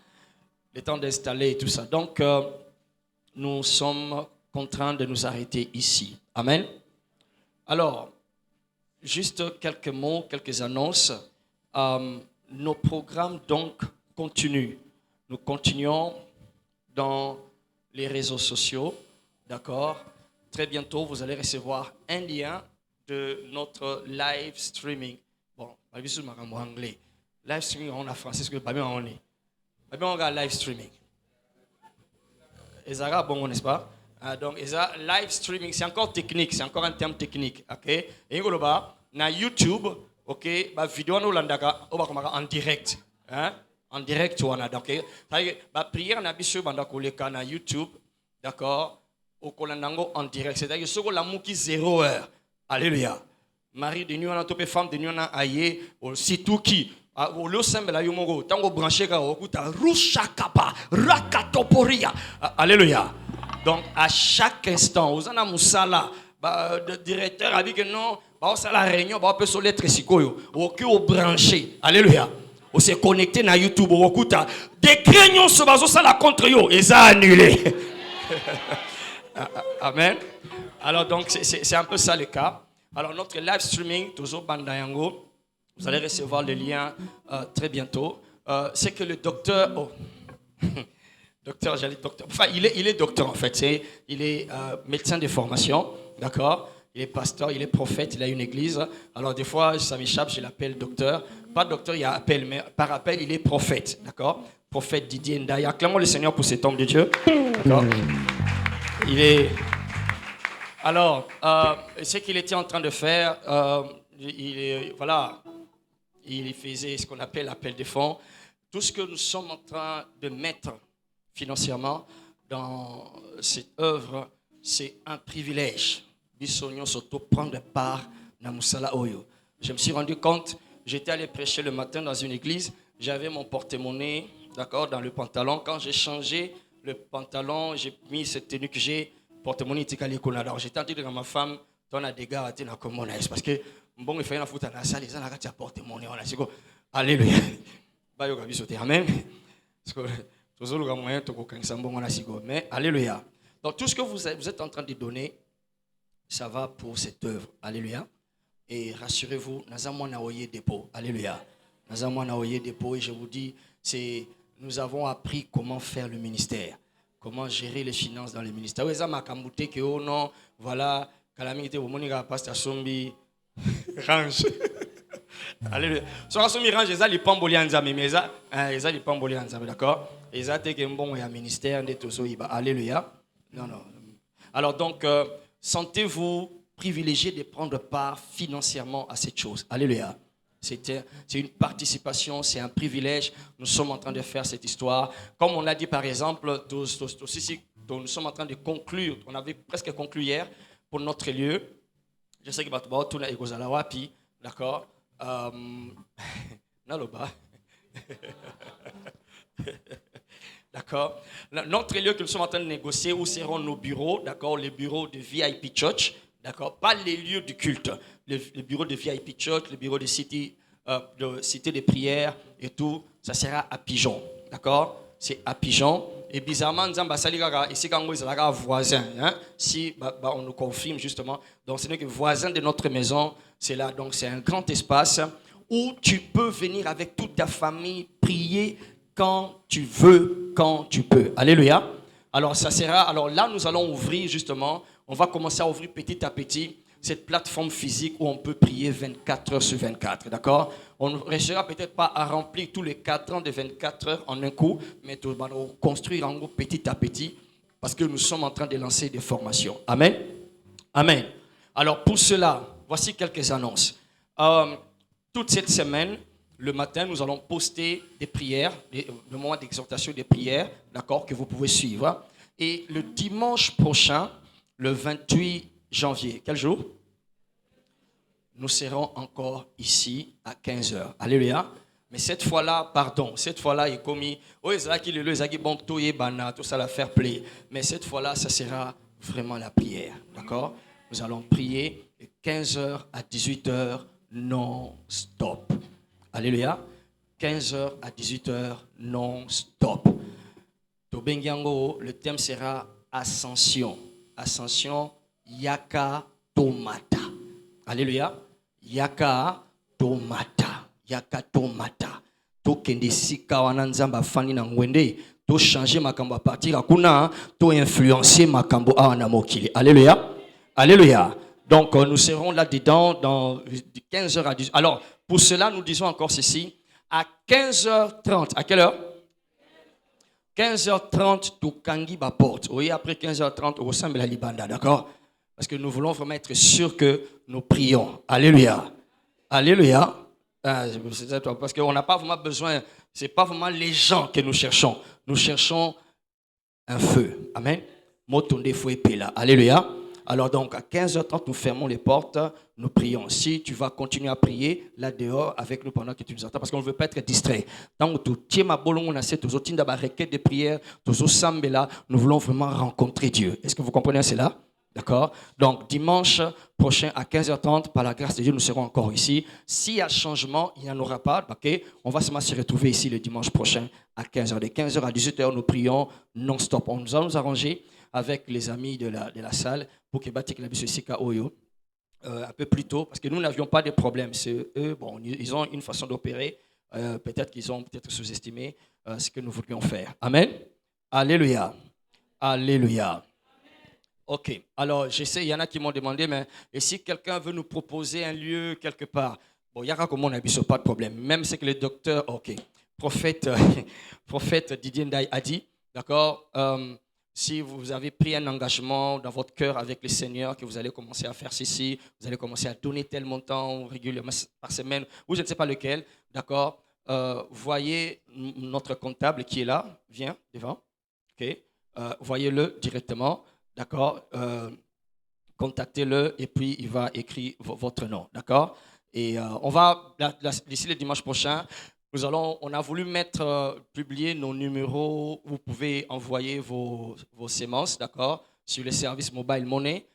le temps d'installer et tout ça. Donc, nous sommes contraints de nous arrêter ici. Amen. Alors, juste quelques mots, quelques annonces. Nos programmes donc continuent. Nous continuons dans les réseaux sociaux, d'accord? Très bientôt, vous allez recevoir un lien de notre live streaming. Bon, je suis en anglais. Live streaming en français, c'est que pas bien on est. Pas bien on regarde live streaming. Et ça bon, n'est-ce pas? Donc, live streaming, c'est encore technique, c'est encore un terme technique, ok? Et na YouTube, ok, la vidéo nous l'andaka, en direct, hein? En direct, tu vois, donc, la prière n'a pas besoin na YouTube, d'accord? Au Kolandango en direct, c'est-à-dire que la mouki 0 heure. Alléluia. Marie de nuit, on a topé femme de nuit, on a aillé, c'est tout qui. Au lieu simple, là, yomogo, tango branché, au kuta, rushakapa, rakatoporia. Alléluia. Donc, à chaque instant, aux ana moussala, le directeur a dit que non, on s'est la réunion, on peut se l'être sikoyo, au cul au branché. Alléluia. On s'est connecté à YouTube, au kuta, des craignons se basent ça la contre yo, et ça annulé. Amen. Alors donc c'est un peu ça le cas. Alors notre live streaming, toujours Bandayango, vous allez recevoir le lien très bientôt. C'est que le docteur, docteur, enfin il est docteur en fait, il est médecin de formation, d'accord. il est pasteur, il est prophète, il a une église. Alors des fois, ça m'échappe, je l'appelle docteur. Pas docteur, il y a appel, mais par appel, il est prophète, d'accord? Prophète Didier Ndaye. Acclamons le Seigneur pour cet homme de Dieu. D'accord? Il est... Alors, ce qu'il était en train de faire, il faisait ce qu'on appelle l'appel des fonds. Tout ce que nous sommes en train de mettre financièrement dans cette œuvre, c'est un privilège. Bisogno surtout prendre part dans Musala Oyo. Je me suis rendu compte, j'étais allé prêcher le matin dans une église, j'avais mon porte-monnaie, d'accord, dans le pantalon. Quand j'ai changé le pantalon, j'ai mis cette tenue que j'ai, porte-monnaie Tikali Kona. Alors j'étais en train de dire à ma femme, ton a des gars à tenir comme on est, parce que bon, il fait une fout à la salle, ils ont la porte-monnaie, on a dit, alléluia. Amen. Mais alléluia. Donc tout ce que vous êtes en train de donner, ça va pour cette œuvre. Alléluia. Et rassurez-vous, nous avons un dépôt. Alléluia. Nous avons un dépôt et je vous dis, nous avons appris comment faire le ministère, comment gérer les finances dans le ministère. Voilà, calamité, vous m'avez pasteur Sombi, range. Alléluia. So rassomi range eza lipamboli ya nzambe mais eza lipamboli ya nzambe, d'accord? Eza teke mbongo ya ministère nde tozoyiba. Alléluia. Non. Alors donc sentez-vous privilégié de prendre part financièrement à cette chose. Alléluia. C'est une participation, c'est un privilège. Nous sommes en train de faire cette histoire. Comme on l'a dit par exemple, nous sommes en train de conclure. On avait presque conclu hier pour notre lieu. Je sais que Batouba Tuna et Gozalawapi, d'accord? Naloba. D'accord. Notre lieu que nous sommes en train de négocier, où seront nos bureaux, d'accord, les bureaux de VIP Church, d'accord, pas les lieux du culte, les bureaux de VIP Church, les bureaux de cité de prière et tout, ça sera à Pigeon, d'accord, c'est à Pigeon. Et bizarrement, ici quand vous êtes voisin, hein, si on nous confirme justement, donc c'est que voisin de notre maison, c'est là, donc c'est un grand espace où tu peux venir avec toute ta famille prier quand tu veux, quand tu peux. Alléluia. Alors ça sera, alors là nous allons ouvrir justement, on va commencer à ouvrir petit à petit cette plateforme physique où on peut prier 24 heures sur 24, d'accord? On ne restera peut-être pas à remplir tous les 4 ans de 24 heures en un coup, mais on va construire en gros petit à petit parce que nous sommes en train de lancer des formations. Amen. Amen. Alors pour cela, voici quelques annonces. Toute cette semaine, le matin, nous allons poster des prières, le moment d'exhortation des prières, d'accord, que vous pouvez suivre. Et le dimanche prochain, le 28 janvier, quel jour? Nous serons encore ici à 15h. Alléluia. Mais cette fois-là, il est commis. Tout ça la faire play. Mais cette fois-là, ça sera vraiment la prière. D'accord? Nous allons prier de 15h à 18h non-stop. Alléluia. 15h à 18h non-stop. Tobengiango, le thème sera Ascension. Ascension, Yaka Tomata. Alléluia. Yaka Tomata. Yaka Tomata. To kende sika wana nzamba fani na ngwende. To changer makambo a partir akuna. To influencer makambo a na mokili. Alléluia. Alléluia. Donc nous serons là-dedans dans 15h à 18h. Alors, pour cela, nous disons encore ceci. À 15h30. À quelle heure? 15h30, tout kangi ba porte. Oui, après 15h30, au ressemble à Libanda, d'accord? Parce que nous voulons vraiment être sûrs que nous prions. Alléluia. Alléluia. Parce qu'on n'a pas vraiment besoin, ce n'est pas vraiment les gens que nous cherchons. Nous cherchons un feu. Amen. Motonde foué pela. Alléluia. Alors donc, à 15h30, nous fermons les portes, nous prions. Si tu vas continuer à prier là dehors avec nous pendant que tu nous entends, parce qu'on ne veut pas être distrait. Tant que tu ma bolon, on a cette requête de prière, nous voulons vraiment rencontrer Dieu. Est-ce que vous comprenez cela? D'accord? Donc, dimanche prochain à 15h30, par la grâce de Dieu, nous serons encore ici. S'il y a changement, il n'y en aura pas. Okay? On va seulement se retrouver ici le dimanche prochain à 15h. De 15h à 18h, nous prions non-stop. On nous a nous arrangé avec les amis de la salle pour que Batik Labis Sika Oyo un peu plus tôt, parce que nous n'avions pas de problème. C'est eux, bon, ils ont une façon d'opérer. Peut-être qu'ils ont sous-estimé ce que nous voulions faire. Amen. Alléluia. Alléluia. Ok. Alors, je sais, il y en a qui m'ont demandé, mais et si quelqu'un veut nous proposer un lieu quelque part? Bon, il y aura comme on a dit, pas de problème. Même c'est que le docteur, ok, prophète, prophète Didier Ndaye a dit, d'accord, si vous avez pris un engagement dans votre cœur avec le Seigneur, que vous allez commencer à faire ceci, vous allez commencer à donner tel montant régulièrement par semaine, ou je ne sais pas lequel, d'accord, voyez notre comptable qui est là, viens devant, ok, voyez-le directement. D'accord, contactez-le et puis il va écrire votre nom. D'accord. Et on va, d'ici le dimanche prochain, on a voulu mettre, publier nos numéros. Vous pouvez envoyer vos sémences, d'accord, sur les services mobile money,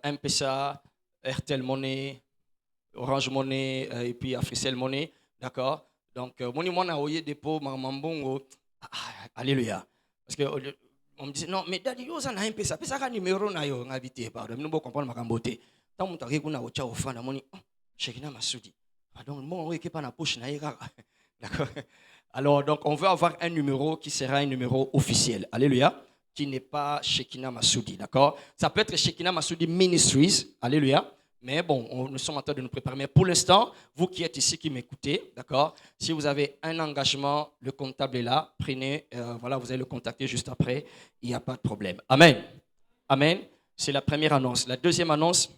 M-Pesa, RTL Money, Orange Money et puis Africell Money, d'accord. Donc, mon numéro a oublié dépôt, alléluia. Parce que on me disait non, mais daddy, yo ça n'a pas ça, ça numéro na yo ngabité pardon, nous ne comprendre makamboté. Tant mon tagi kuna ocha ofana moni, Shekina Masudi. Pardon, mon qui pas na poche na yeka. D'accord. Alors donc on veut avoir un numéro qui sera un numéro officiel. Alléluia. Qui n'est pas Shekina Masudi, d'accord? Ça peut être Shekina Masudi Ministries, alléluia. Mais bon, nous sommes en train de nous préparer. Mais pour l'instant, vous qui êtes ici, qui m'écoutez, d'accord? Si vous avez un engagement, le comptable est là. Prenez, voilà, vous allez le contacter juste après. Il n'y a pas de problème. Amen. Amen. C'est la première annonce. La deuxième annonce,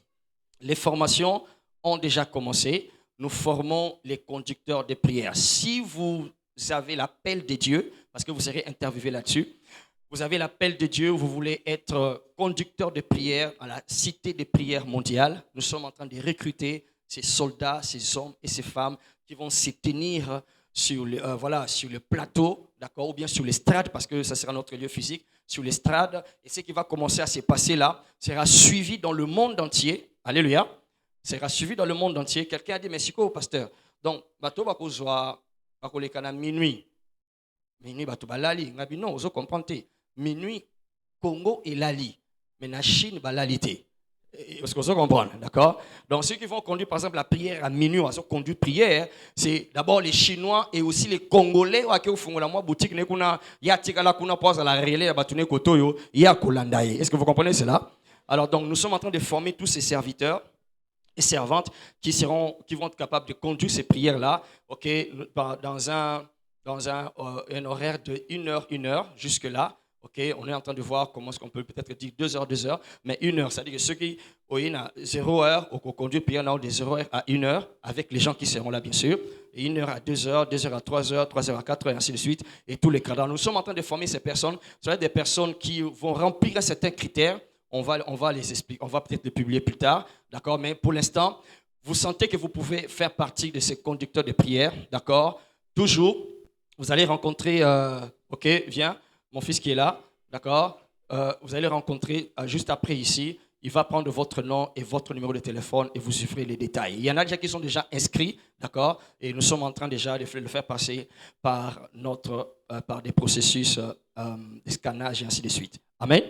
les formations ont déjà commencé. Nous formons les conducteurs de prière. Si vous avez l'appel de Dieu, parce que vous serez interviewé là-dessus, vous avez l'appel de Dieu, vous voulez être conducteur de prière à la cité de prière mondiale. Nous sommes en train de recruter ces soldats, ces hommes et ces femmes qui vont se tenir sur le plateau, d'accord, ou bien sur l'estrade, parce que ça sera notre lieu physique, sur l'estrade. Et ce qui va commencer à se passer là sera suivi dans le monde entier. Alléluia. Sera suivi dans le monde entier. Quelqu'un a dit, mais c'est quoi, pasteur? Donc, bateau va kozwa, va kolekana minuit. Minuit, bateau balali. Ngabi non, vous comprenez. Minuit, Congo et Lali. Mais la Chine, balalité. Parce que vous comprenez, d'accord? Donc, ceux qui vont conduire, par exemple, la prière à minuit, à conduire prière, c'est d'abord les Chinois et aussi les Congolais. Est-ce que vous comprenez cela? Alors, donc, nous sommes en train de former tous ces serviteurs et servantes qui vont être capables de conduire ces prières-là, ok, dans un horaire de 1 heure, jusque-là. Ok, on est en train de voir comment est-ce qu'on peut peut-être dire 2 heures, mais 1 heure. C'est-à-dire que ceux qui ont 0 heure, ou qu'on conduit prière de 0 heure à 1 heure, avec les gens qui seront là, bien sûr, et 1 heure à 2 heures, 2 heures à 3 heures, 3 heures à 4 heures, et ainsi de suite, et tous les cadres. Nous sommes en train de former ces personnes. Ce sont des personnes qui vont remplir certains critères. On va les expliquer, on va peut-être les publier plus tard, d'accord, mais pour l'instant, vous sentez que vous pouvez faire partie de ces conducteurs de prière, d'accord. Toujours, vous allez rencontrer, ok, viens, mon fils qui est là, d'accord, vous allez rencontrer juste après ici, il va prendre votre nom et votre numéro de téléphone et vous suivrez les détails. Il y en a déjà qui sont déjà inscrits, d'accord, et nous sommes en train déjà de le faire passer par des processus de scannage et ainsi de suite. Amen.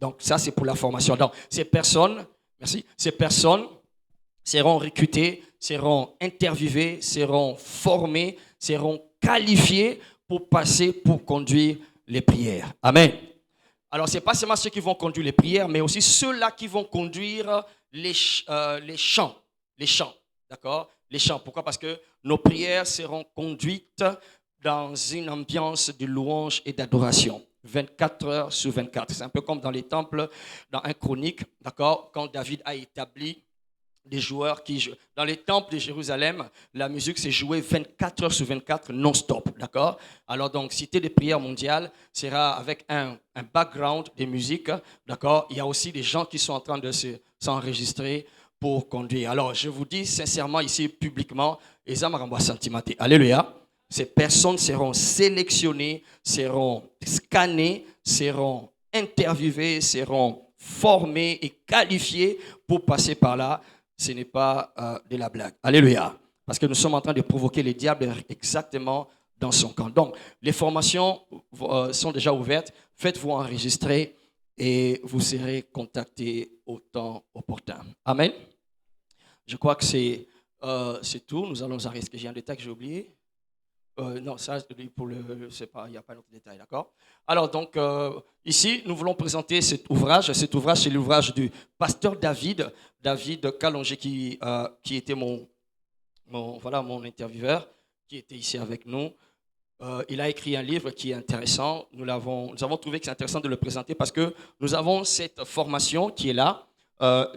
Donc ça c'est pour la formation. Donc ces personnes seront recrutées, seront interviewées, seront formées, seront qualifiées pour conduire les prières. Amen. Alors, ce n'est pas seulement ceux qui vont conduire les prières, mais aussi ceux-là qui vont conduire les chants. Les chants, d'accord? Les chants. Pourquoi? Parce que nos prières seront conduites dans une ambiance de louange et d'adoration. 24 heures sur 24. C'est un peu comme dans les temples, dans un chronique, d'accord? Quand David a établi des joueurs qui jouent. Dans les temples de Jérusalem, la musique s'est jouée 24 heures sur 24 non-stop, d'accord? Alors donc, cité de prière mondiale sera avec un background de musique, d'accord? Il y a aussi des gens qui sont en train de s'enregistrer pour conduire. Alors, je vous dis sincèrement ici, publiquement, alléluia, ces personnes seront sélectionnées, seront scannées, seront interviewées, seront formées et qualifiées pour passer par là. Ce n'est pas de la blague. Alléluia. Parce que nous sommes en train de provoquer le diable exactement dans son camp. Donc, les formations sont déjà ouvertes. Faites-vous enregistrer et vous serez contactés au temps opportun. Amen. Je crois que c'est tout. Nous allons arrêter. Est-ce que j'ai un détail que j'ai oublié? Non, ça, pour c'est pas, il n'y a pas d'autre détail, d'accord? Alors, donc, ici, nous voulons présenter cet ouvrage. Cet ouvrage, c'est l'ouvrage du pasteur David Calongé, qui était mon intervieweur, qui était ici avec nous. Il a écrit un livre qui est intéressant. Nous avons trouvé que c'est intéressant de le présenter parce que nous avons cette formation qui est là,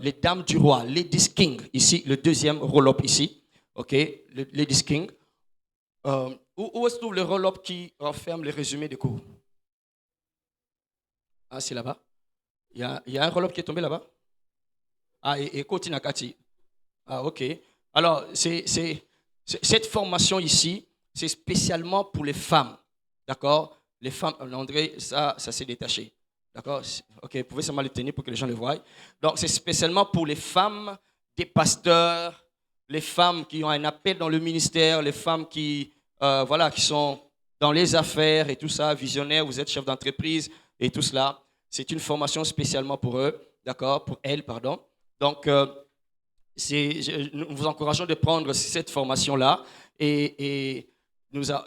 les Dames du Roi, Ladies King, ici, le deuxième roll-up ici, ok, le Ladies King. Où se trouve le roll-up qui renferme les résumés des cours? Ah, c'est là-bas. Il y a un roll-up qui est tombé là-bas. Ah, et Koti Nakati. Ah, ok. Alors, cette formation ici, c'est spécialement pour les femmes. D'accord? Les femmes, André, ça s'est détaché. D'accord? Ok, vous pouvez seulement le tenir pour que les gens le voient. Donc, c'est spécialement pour les femmes des pasteurs, les femmes qui ont un appel dans le ministère, les femmes qui sont dans les affaires et tout ça, visionnaires, vous êtes chef d'entreprise et tout cela. C'est une formation spécialement pour eux, d'accord, pour elles, pardon. Donc, nous vous encourageons de prendre cette formation-là et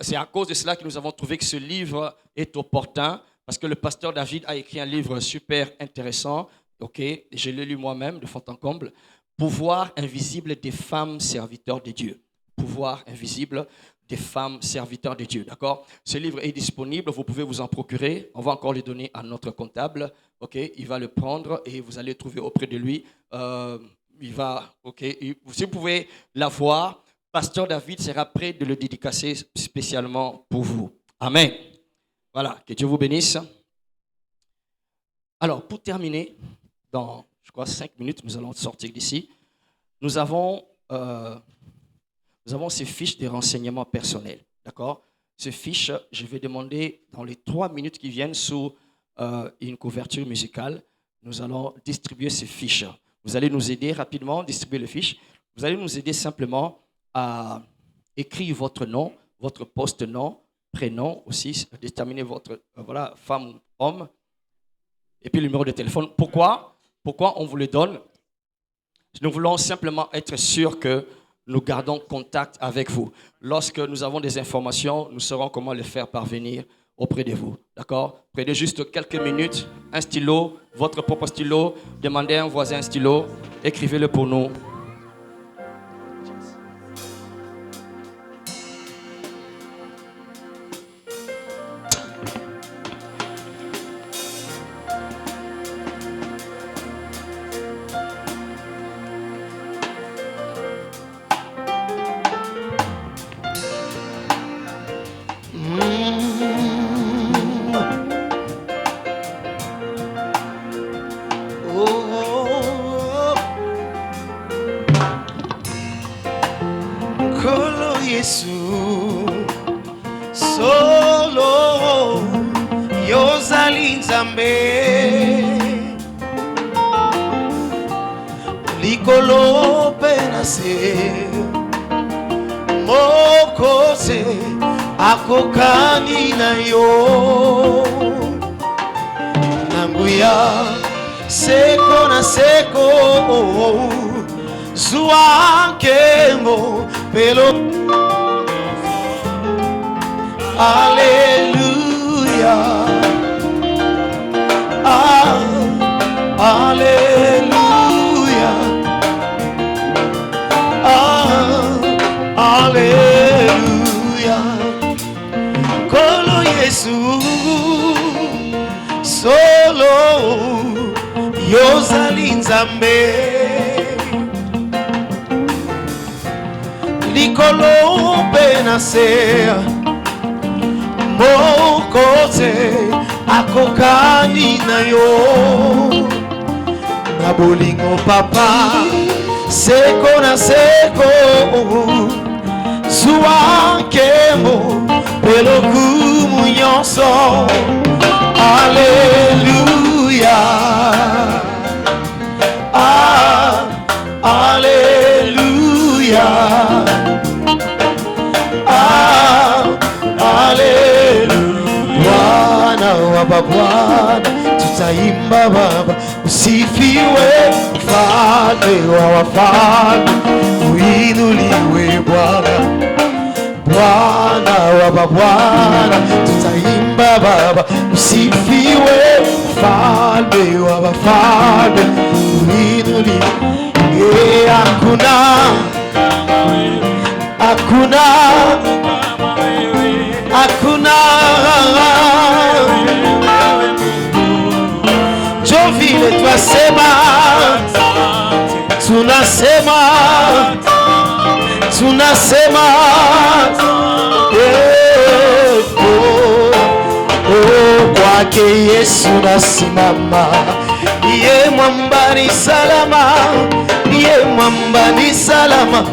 c'est à cause de cela que nous avons trouvé que ce livre est opportun parce que le pasteur David a écrit un livre super intéressant, ok, je l'ai lu moi-même de fond en comble, Pouvoir invisible des femmes serviteurs de Dieu. Pouvoir invisible des femmes serviteurs de Dieu, d'accord? Ce livre est disponible, vous pouvez vous en procurer. On va encore le donner à notre comptable, ok? Il va le prendre et vous allez le trouver auprès de lui. Si vous pouvez l'avoir, Pasteur David sera prêt de le dédicacer spécialement pour vous. Amen. Voilà, que Dieu vous bénisse. Alors, pour terminer, dans, je crois, 5 minutes, nous allons sortir d'ici. Nous avons ces fiches de renseignements personnels. D'accord? Ces fiches, je vais demander dans les 3 minutes qui viennent sous une couverture musicale, nous allons distribuer ces fiches. Vous allez nous aider rapidement à distribuer les fiches. Vous allez nous aider simplement à écrire votre nom, votre poste-nom, prénom aussi, déterminer votre femme ou homme, et puis le numéro de téléphone. Pourquoi on vous le donne? Nous voulons simplement être sûrs que nous gardons contact avec vous. Lorsque nous avons des informations, nous saurons comment les faire parvenir auprès de vous. D'accord? Prenez juste quelques minutes, un stylo, votre propre stylo, demandez à un voisin un stylo, écrivez-le pour nous. Likolo penase mokose akokani na yo nanguya seko na seko zuankemo pelo Alléluia. Alléluia. Alléluia. Kolo Yesu solo yozali nzambe likolo penase mokote akokani na yo na bolingo papa seko na seko zuwa nkemo pelokumu nyonso Alléluia. Alléluia. Bwana wa Bwana, tutaimba Baba, usifiwe mfalme wa wafalme, uinuliwe Bwana. Bwana wa Baba Bwana, tutaimba Baba, usifiwe mfalme wa wafalme, uinuliwe. Hakuna jo vile twasema, tunasema kwake Yesu nasimama, ye mwamba ni salama, ye mwamba ni salama,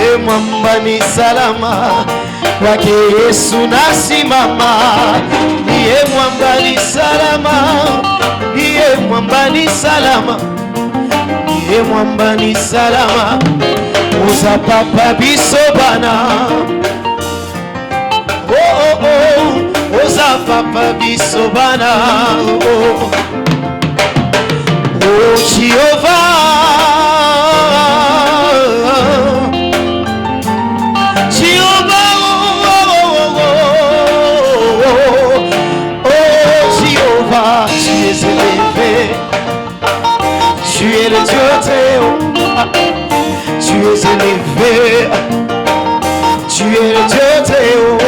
ye mwamba ni salama, kwake Yesu nasimama, ye mwamba ni salama, ye mwamba ni salama, ye mwamba ni salama, uza papa biso bana, oza papa biso bana, Jehovah, Jehovah, tu es élevé, tu es le Dieu très haut, tu es élevé, tu es le Dieu très haut,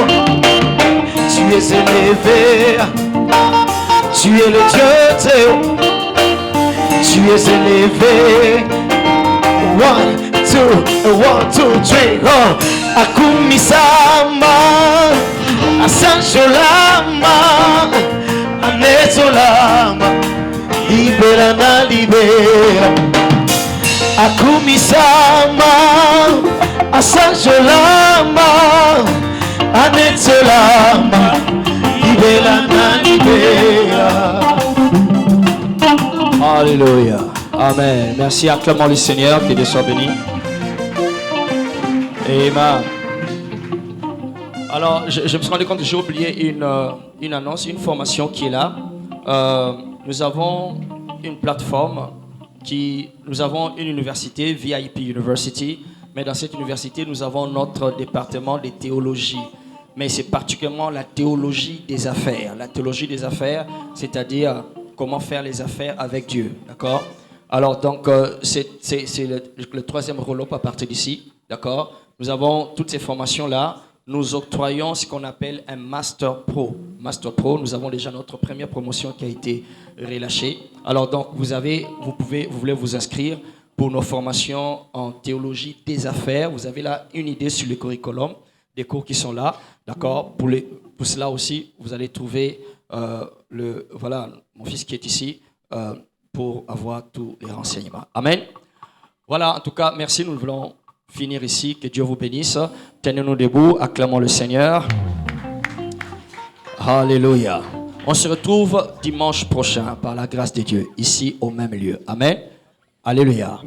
tu es élevé, tu es le Dieu très haut, tu es élevé. 1, 2, 3, akumisama, asanjolama, anezolama, libera na libera. Akumisama, asanjolama, anezolama, libera na libera. Alléluia. Amen. Merci, acclamons le Seigneur, que Dieu soit béni. Amen. Alors, je me suis rendu compte que j'ai oublié une annonce, une formation qui est là. Nous avons une plateforme nous avons une université, VIP University, mais dans cette université, nous avons notre département de théologie. Mais c'est particulièrement la théologie des affaires. La théologie des affaires, c'est-à-dire comment faire les affaires avec Dieu. D'accord? Alors, donc, c'est le troisième roll-up à partir d'ici. D'accord? Nous avons toutes ces formations-là. Nous octroyons ce qu'on appelle un Master Pro. Master Pro, nous avons déjà notre première promotion qui a été relâchée. Alors, donc, vous voulez vous inscrire pour nos formations en théologie des affaires. Vous avez là une idée sur le curriculum, des cours qui sont là. D'accord? Pour cela aussi, vous allez trouver voilà, mon fils qui est ici pour avoir tous les renseignements. Amen. Voilà, en tout cas, merci. Nous voulons finir ici. Que Dieu vous bénisse. Tenez-nous debout. Acclamons le Seigneur. Alléluia. On se retrouve dimanche prochain par la grâce de Dieu, ici au même lieu. Amen. Alléluia.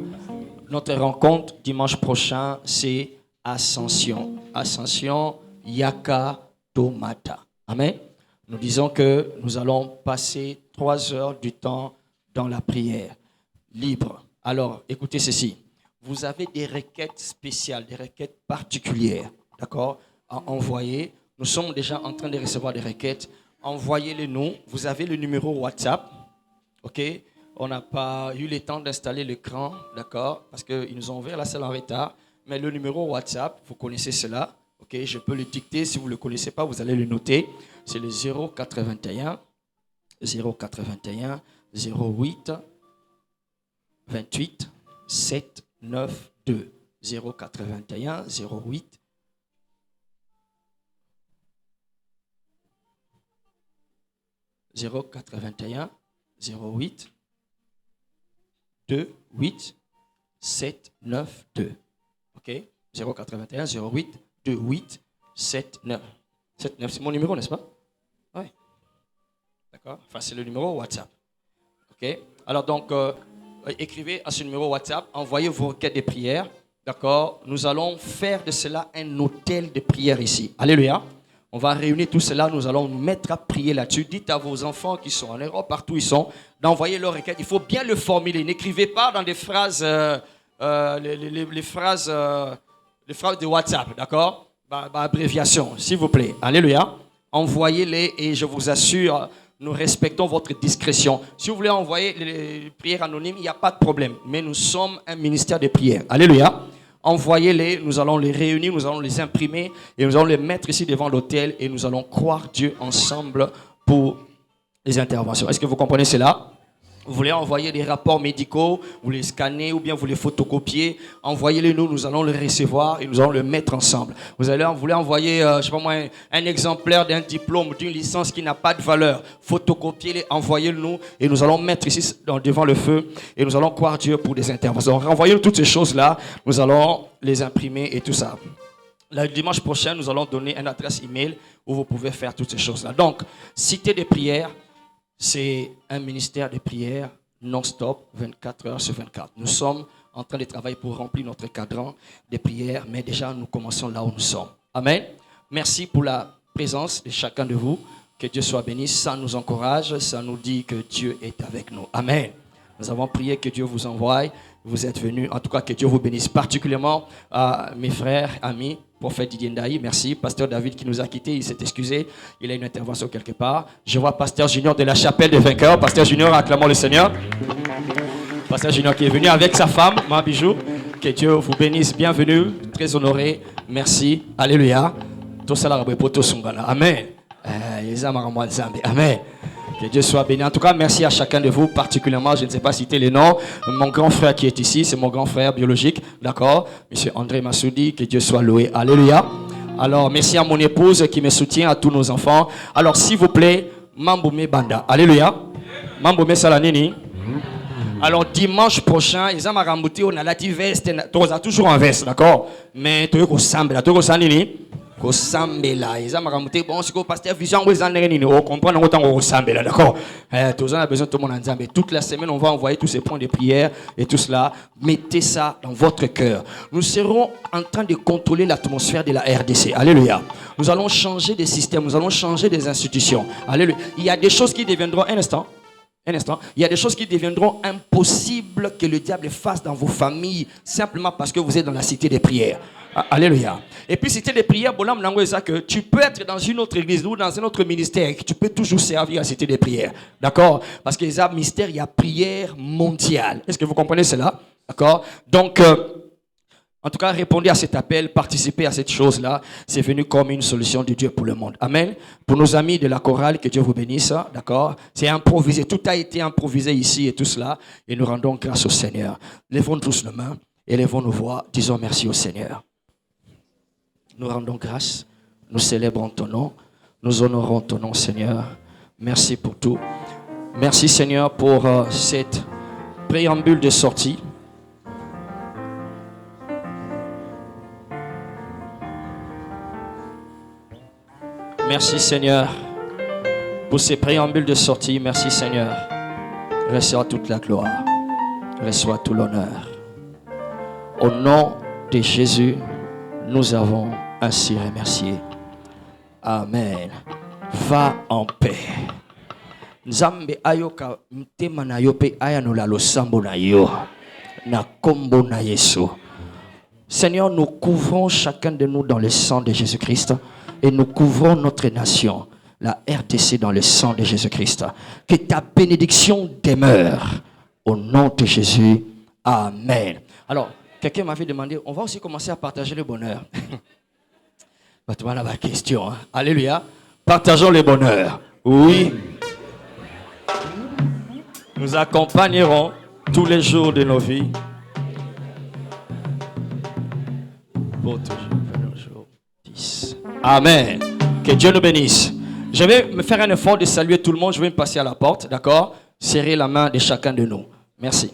Notre rencontre dimanche prochain, c'est Ascension. Ascension Yaka Tomata. Amen. Nous disons que nous allons passer 3 heures du temps dans la prière libre. Alors, écoutez ceci. Vous avez des requêtes spéciales, des requêtes particulières, d'accord, à envoyer. Nous sommes déjà en train de recevoir des requêtes. Envoyez-les nous. Vous avez le numéro WhatsApp, ok? On n'a pas eu le temps d'installer l'écran, d'accord, parce qu'ils nous ont ouvert la salle en retard. Mais le numéro WhatsApp, vous connaissez cela, ok? Je peux le dicter. Si vous ne le connaissez pas, vous allez le noter. C'est le 081 08 28 792 081 08 081 08 28 792. OK? 081 08 28 79. 79, c'est mon numéro, n'est-ce pas? Oui. D'accord? Enfin, c'est le numéro WhatsApp. OK? Alors, donc, écrivez à ce numéro WhatsApp, envoyez vos requêtes de prière. D'accord? Nous allons faire de cela un hôtel de prière ici. Alléluia. On va réunir tout cela, nous allons nous mettre à prier là-dessus. Dites à vos enfants qui sont en Europe, partout ils sont, d'envoyer leurs requêtes. Il faut bien le formuler. N'écrivez pas dans des phrases, les phrases de WhatsApp, d'accord? abréviation, s'il vous plaît. Alléluia. Envoyez-les et je vous assure, nous respectons votre discrétion. Si vous voulez envoyer les prières anonymes, il n'y a pas de problème. Mais nous sommes un ministère de prière. Alléluia. Envoyez-les, nous allons les réunir, nous allons les imprimer et nous allons les mettre ici devant l'autel et nous allons croire Dieu ensemble pour les interventions. Est-ce que vous comprenez cela? Vous voulez envoyer des rapports médicaux, vous les scannez ou bien vous les photocopiez, envoyez-les nous, nous allons les recevoir et nous allons les mettre ensemble. Vous voulez envoyer, je sais pas moi, un exemplaire d'un diplôme, d'une licence qui n'a pas de valeur, photocopiez-les, envoyez-le nous et nous allons mettre ici devant le feu et nous allons croire Dieu pour des interventions. Renvoyez-nous toutes ces choses-là, nous allons les imprimer et tout ça. Le dimanche prochain, nous allons donner une adresse email où vous pouvez faire toutes ces choses-là. Donc, cité des prières. C'est un ministère de prière non-stop, 24 heures sur 24. Nous sommes en train de travailler pour remplir notre cadran de prières, mais déjà nous commençons là où nous sommes. Amen. Merci pour la présence de chacun de vous. Que Dieu soit béni. Ça nous encourage, ça nous dit que Dieu est avec nous. Amen. Nous avons prié que Dieu vous envoie. Vous êtes venus. En tout cas, que Dieu vous bénisse. Particulièrement à mes frères, amis, prophète Didier Ndaï. Merci. Pasteur David qui nous a quittés. Il s'est excusé. Il a une intervention quelque part. Je vois Pasteur Junior de la chapelle des vainqueurs. Pasteur Junior, acclamons le Seigneur. Pasteur Junior qui est venu avec sa femme, ma bijou. Que Dieu vous bénisse. Bienvenue. Très honoré. Merci. Alléluia. Amen. Amen. Que Dieu soit béni. En tout cas, merci à chacun de vous, particulièrement, je ne sais pas citer les noms, mon grand frère qui est ici, c'est mon grand frère biologique, d'accord, Monsieur André Massoudi, que Dieu soit loué. Alléluia. Alors, merci à mon épouse qui me soutient, à tous nos enfants. Alors, s'il vous plaît, Mamboumé Banda. Alléluia. Mamboumé Salanini. Alors, dimanche prochain, ils ont rembouté, on a la veste, on a toujours en veste, d'accord, mais tu es semble, tu es nini. Kosambela ils ont ramonté bon c'est que pasteur vision vous en nini on comprend autant kosambela d'accord tous on a besoin de tout le monde ensemble toute la semaine on va envoyer tous ces points de prière et tout cela mettez ça dans votre cœur. Nous serons en train de contrôler l'atmosphère de la RDC. Alléluia. Nous allons changer des systèmes, nous allons changer des institutions. Alléluia. Il y a des choses qui deviendront un instant. Il y a des choses qui deviendront impossibles que le diable fasse dans vos familles simplement parce que vous êtes dans la cité des prières. Alléluia. Et puis cité des prières, que tu peux être dans une autre église ou dans un autre ministère et que tu peux toujours servir à la cité des prières. D'accord? Parce que les ministères, il y a prière mondiale. Est-ce que vous comprenez cela? D'accord? Donc, en tout cas, répondez à cet appel, participez à cette chose-là. C'est venu comme une solution de Dieu pour le monde. Amen. Pour nos amis de la chorale, que Dieu vous bénisse. D'accord? C'est improvisé. Tout a été improvisé ici et tout cela. Et nous rendons grâce au Seigneur. Lèvons tous nos mains et lèvons nos voix. Disons merci au Seigneur. Nous rendons grâce. Nous célébrons ton nom. Nous honorons ton nom, Seigneur. Merci pour tout. Merci, Seigneur, pour cette préambule de sortie. Merci Seigneur pour ces préambules de sortie. Merci Seigneur. Reçois toute la gloire. Reçois tout l'honneur. Au nom de Jésus, nous avons ainsi remercié. Amen. Va en paix. Nzambe ayoka mtema na yo pe ayanola losambo na yo na kombo na Yesu. Seigneur, nous couvrons chacun de nous dans le sang de Jésus-Christ. Et nous couvrons notre nation, la RDC, dans le sang de Jésus-Christ. Que ta bénédiction demeure. Au nom de Jésus. Amen. Alors, quelqu'un m'avait demandé, on va aussi commencer à partager le bonheur. Tu vois la question. Hein? Alléluia. Partageons le bonheur. Oui. Nous accompagnerons tous les jours de nos vies. Pour toujours. Amen. Que Dieu nous bénisse. Je vais me faire un effort de saluer tout le monde. Je vais me passer à la porte, d'accord? Serrer la main de chacun de nous. Merci.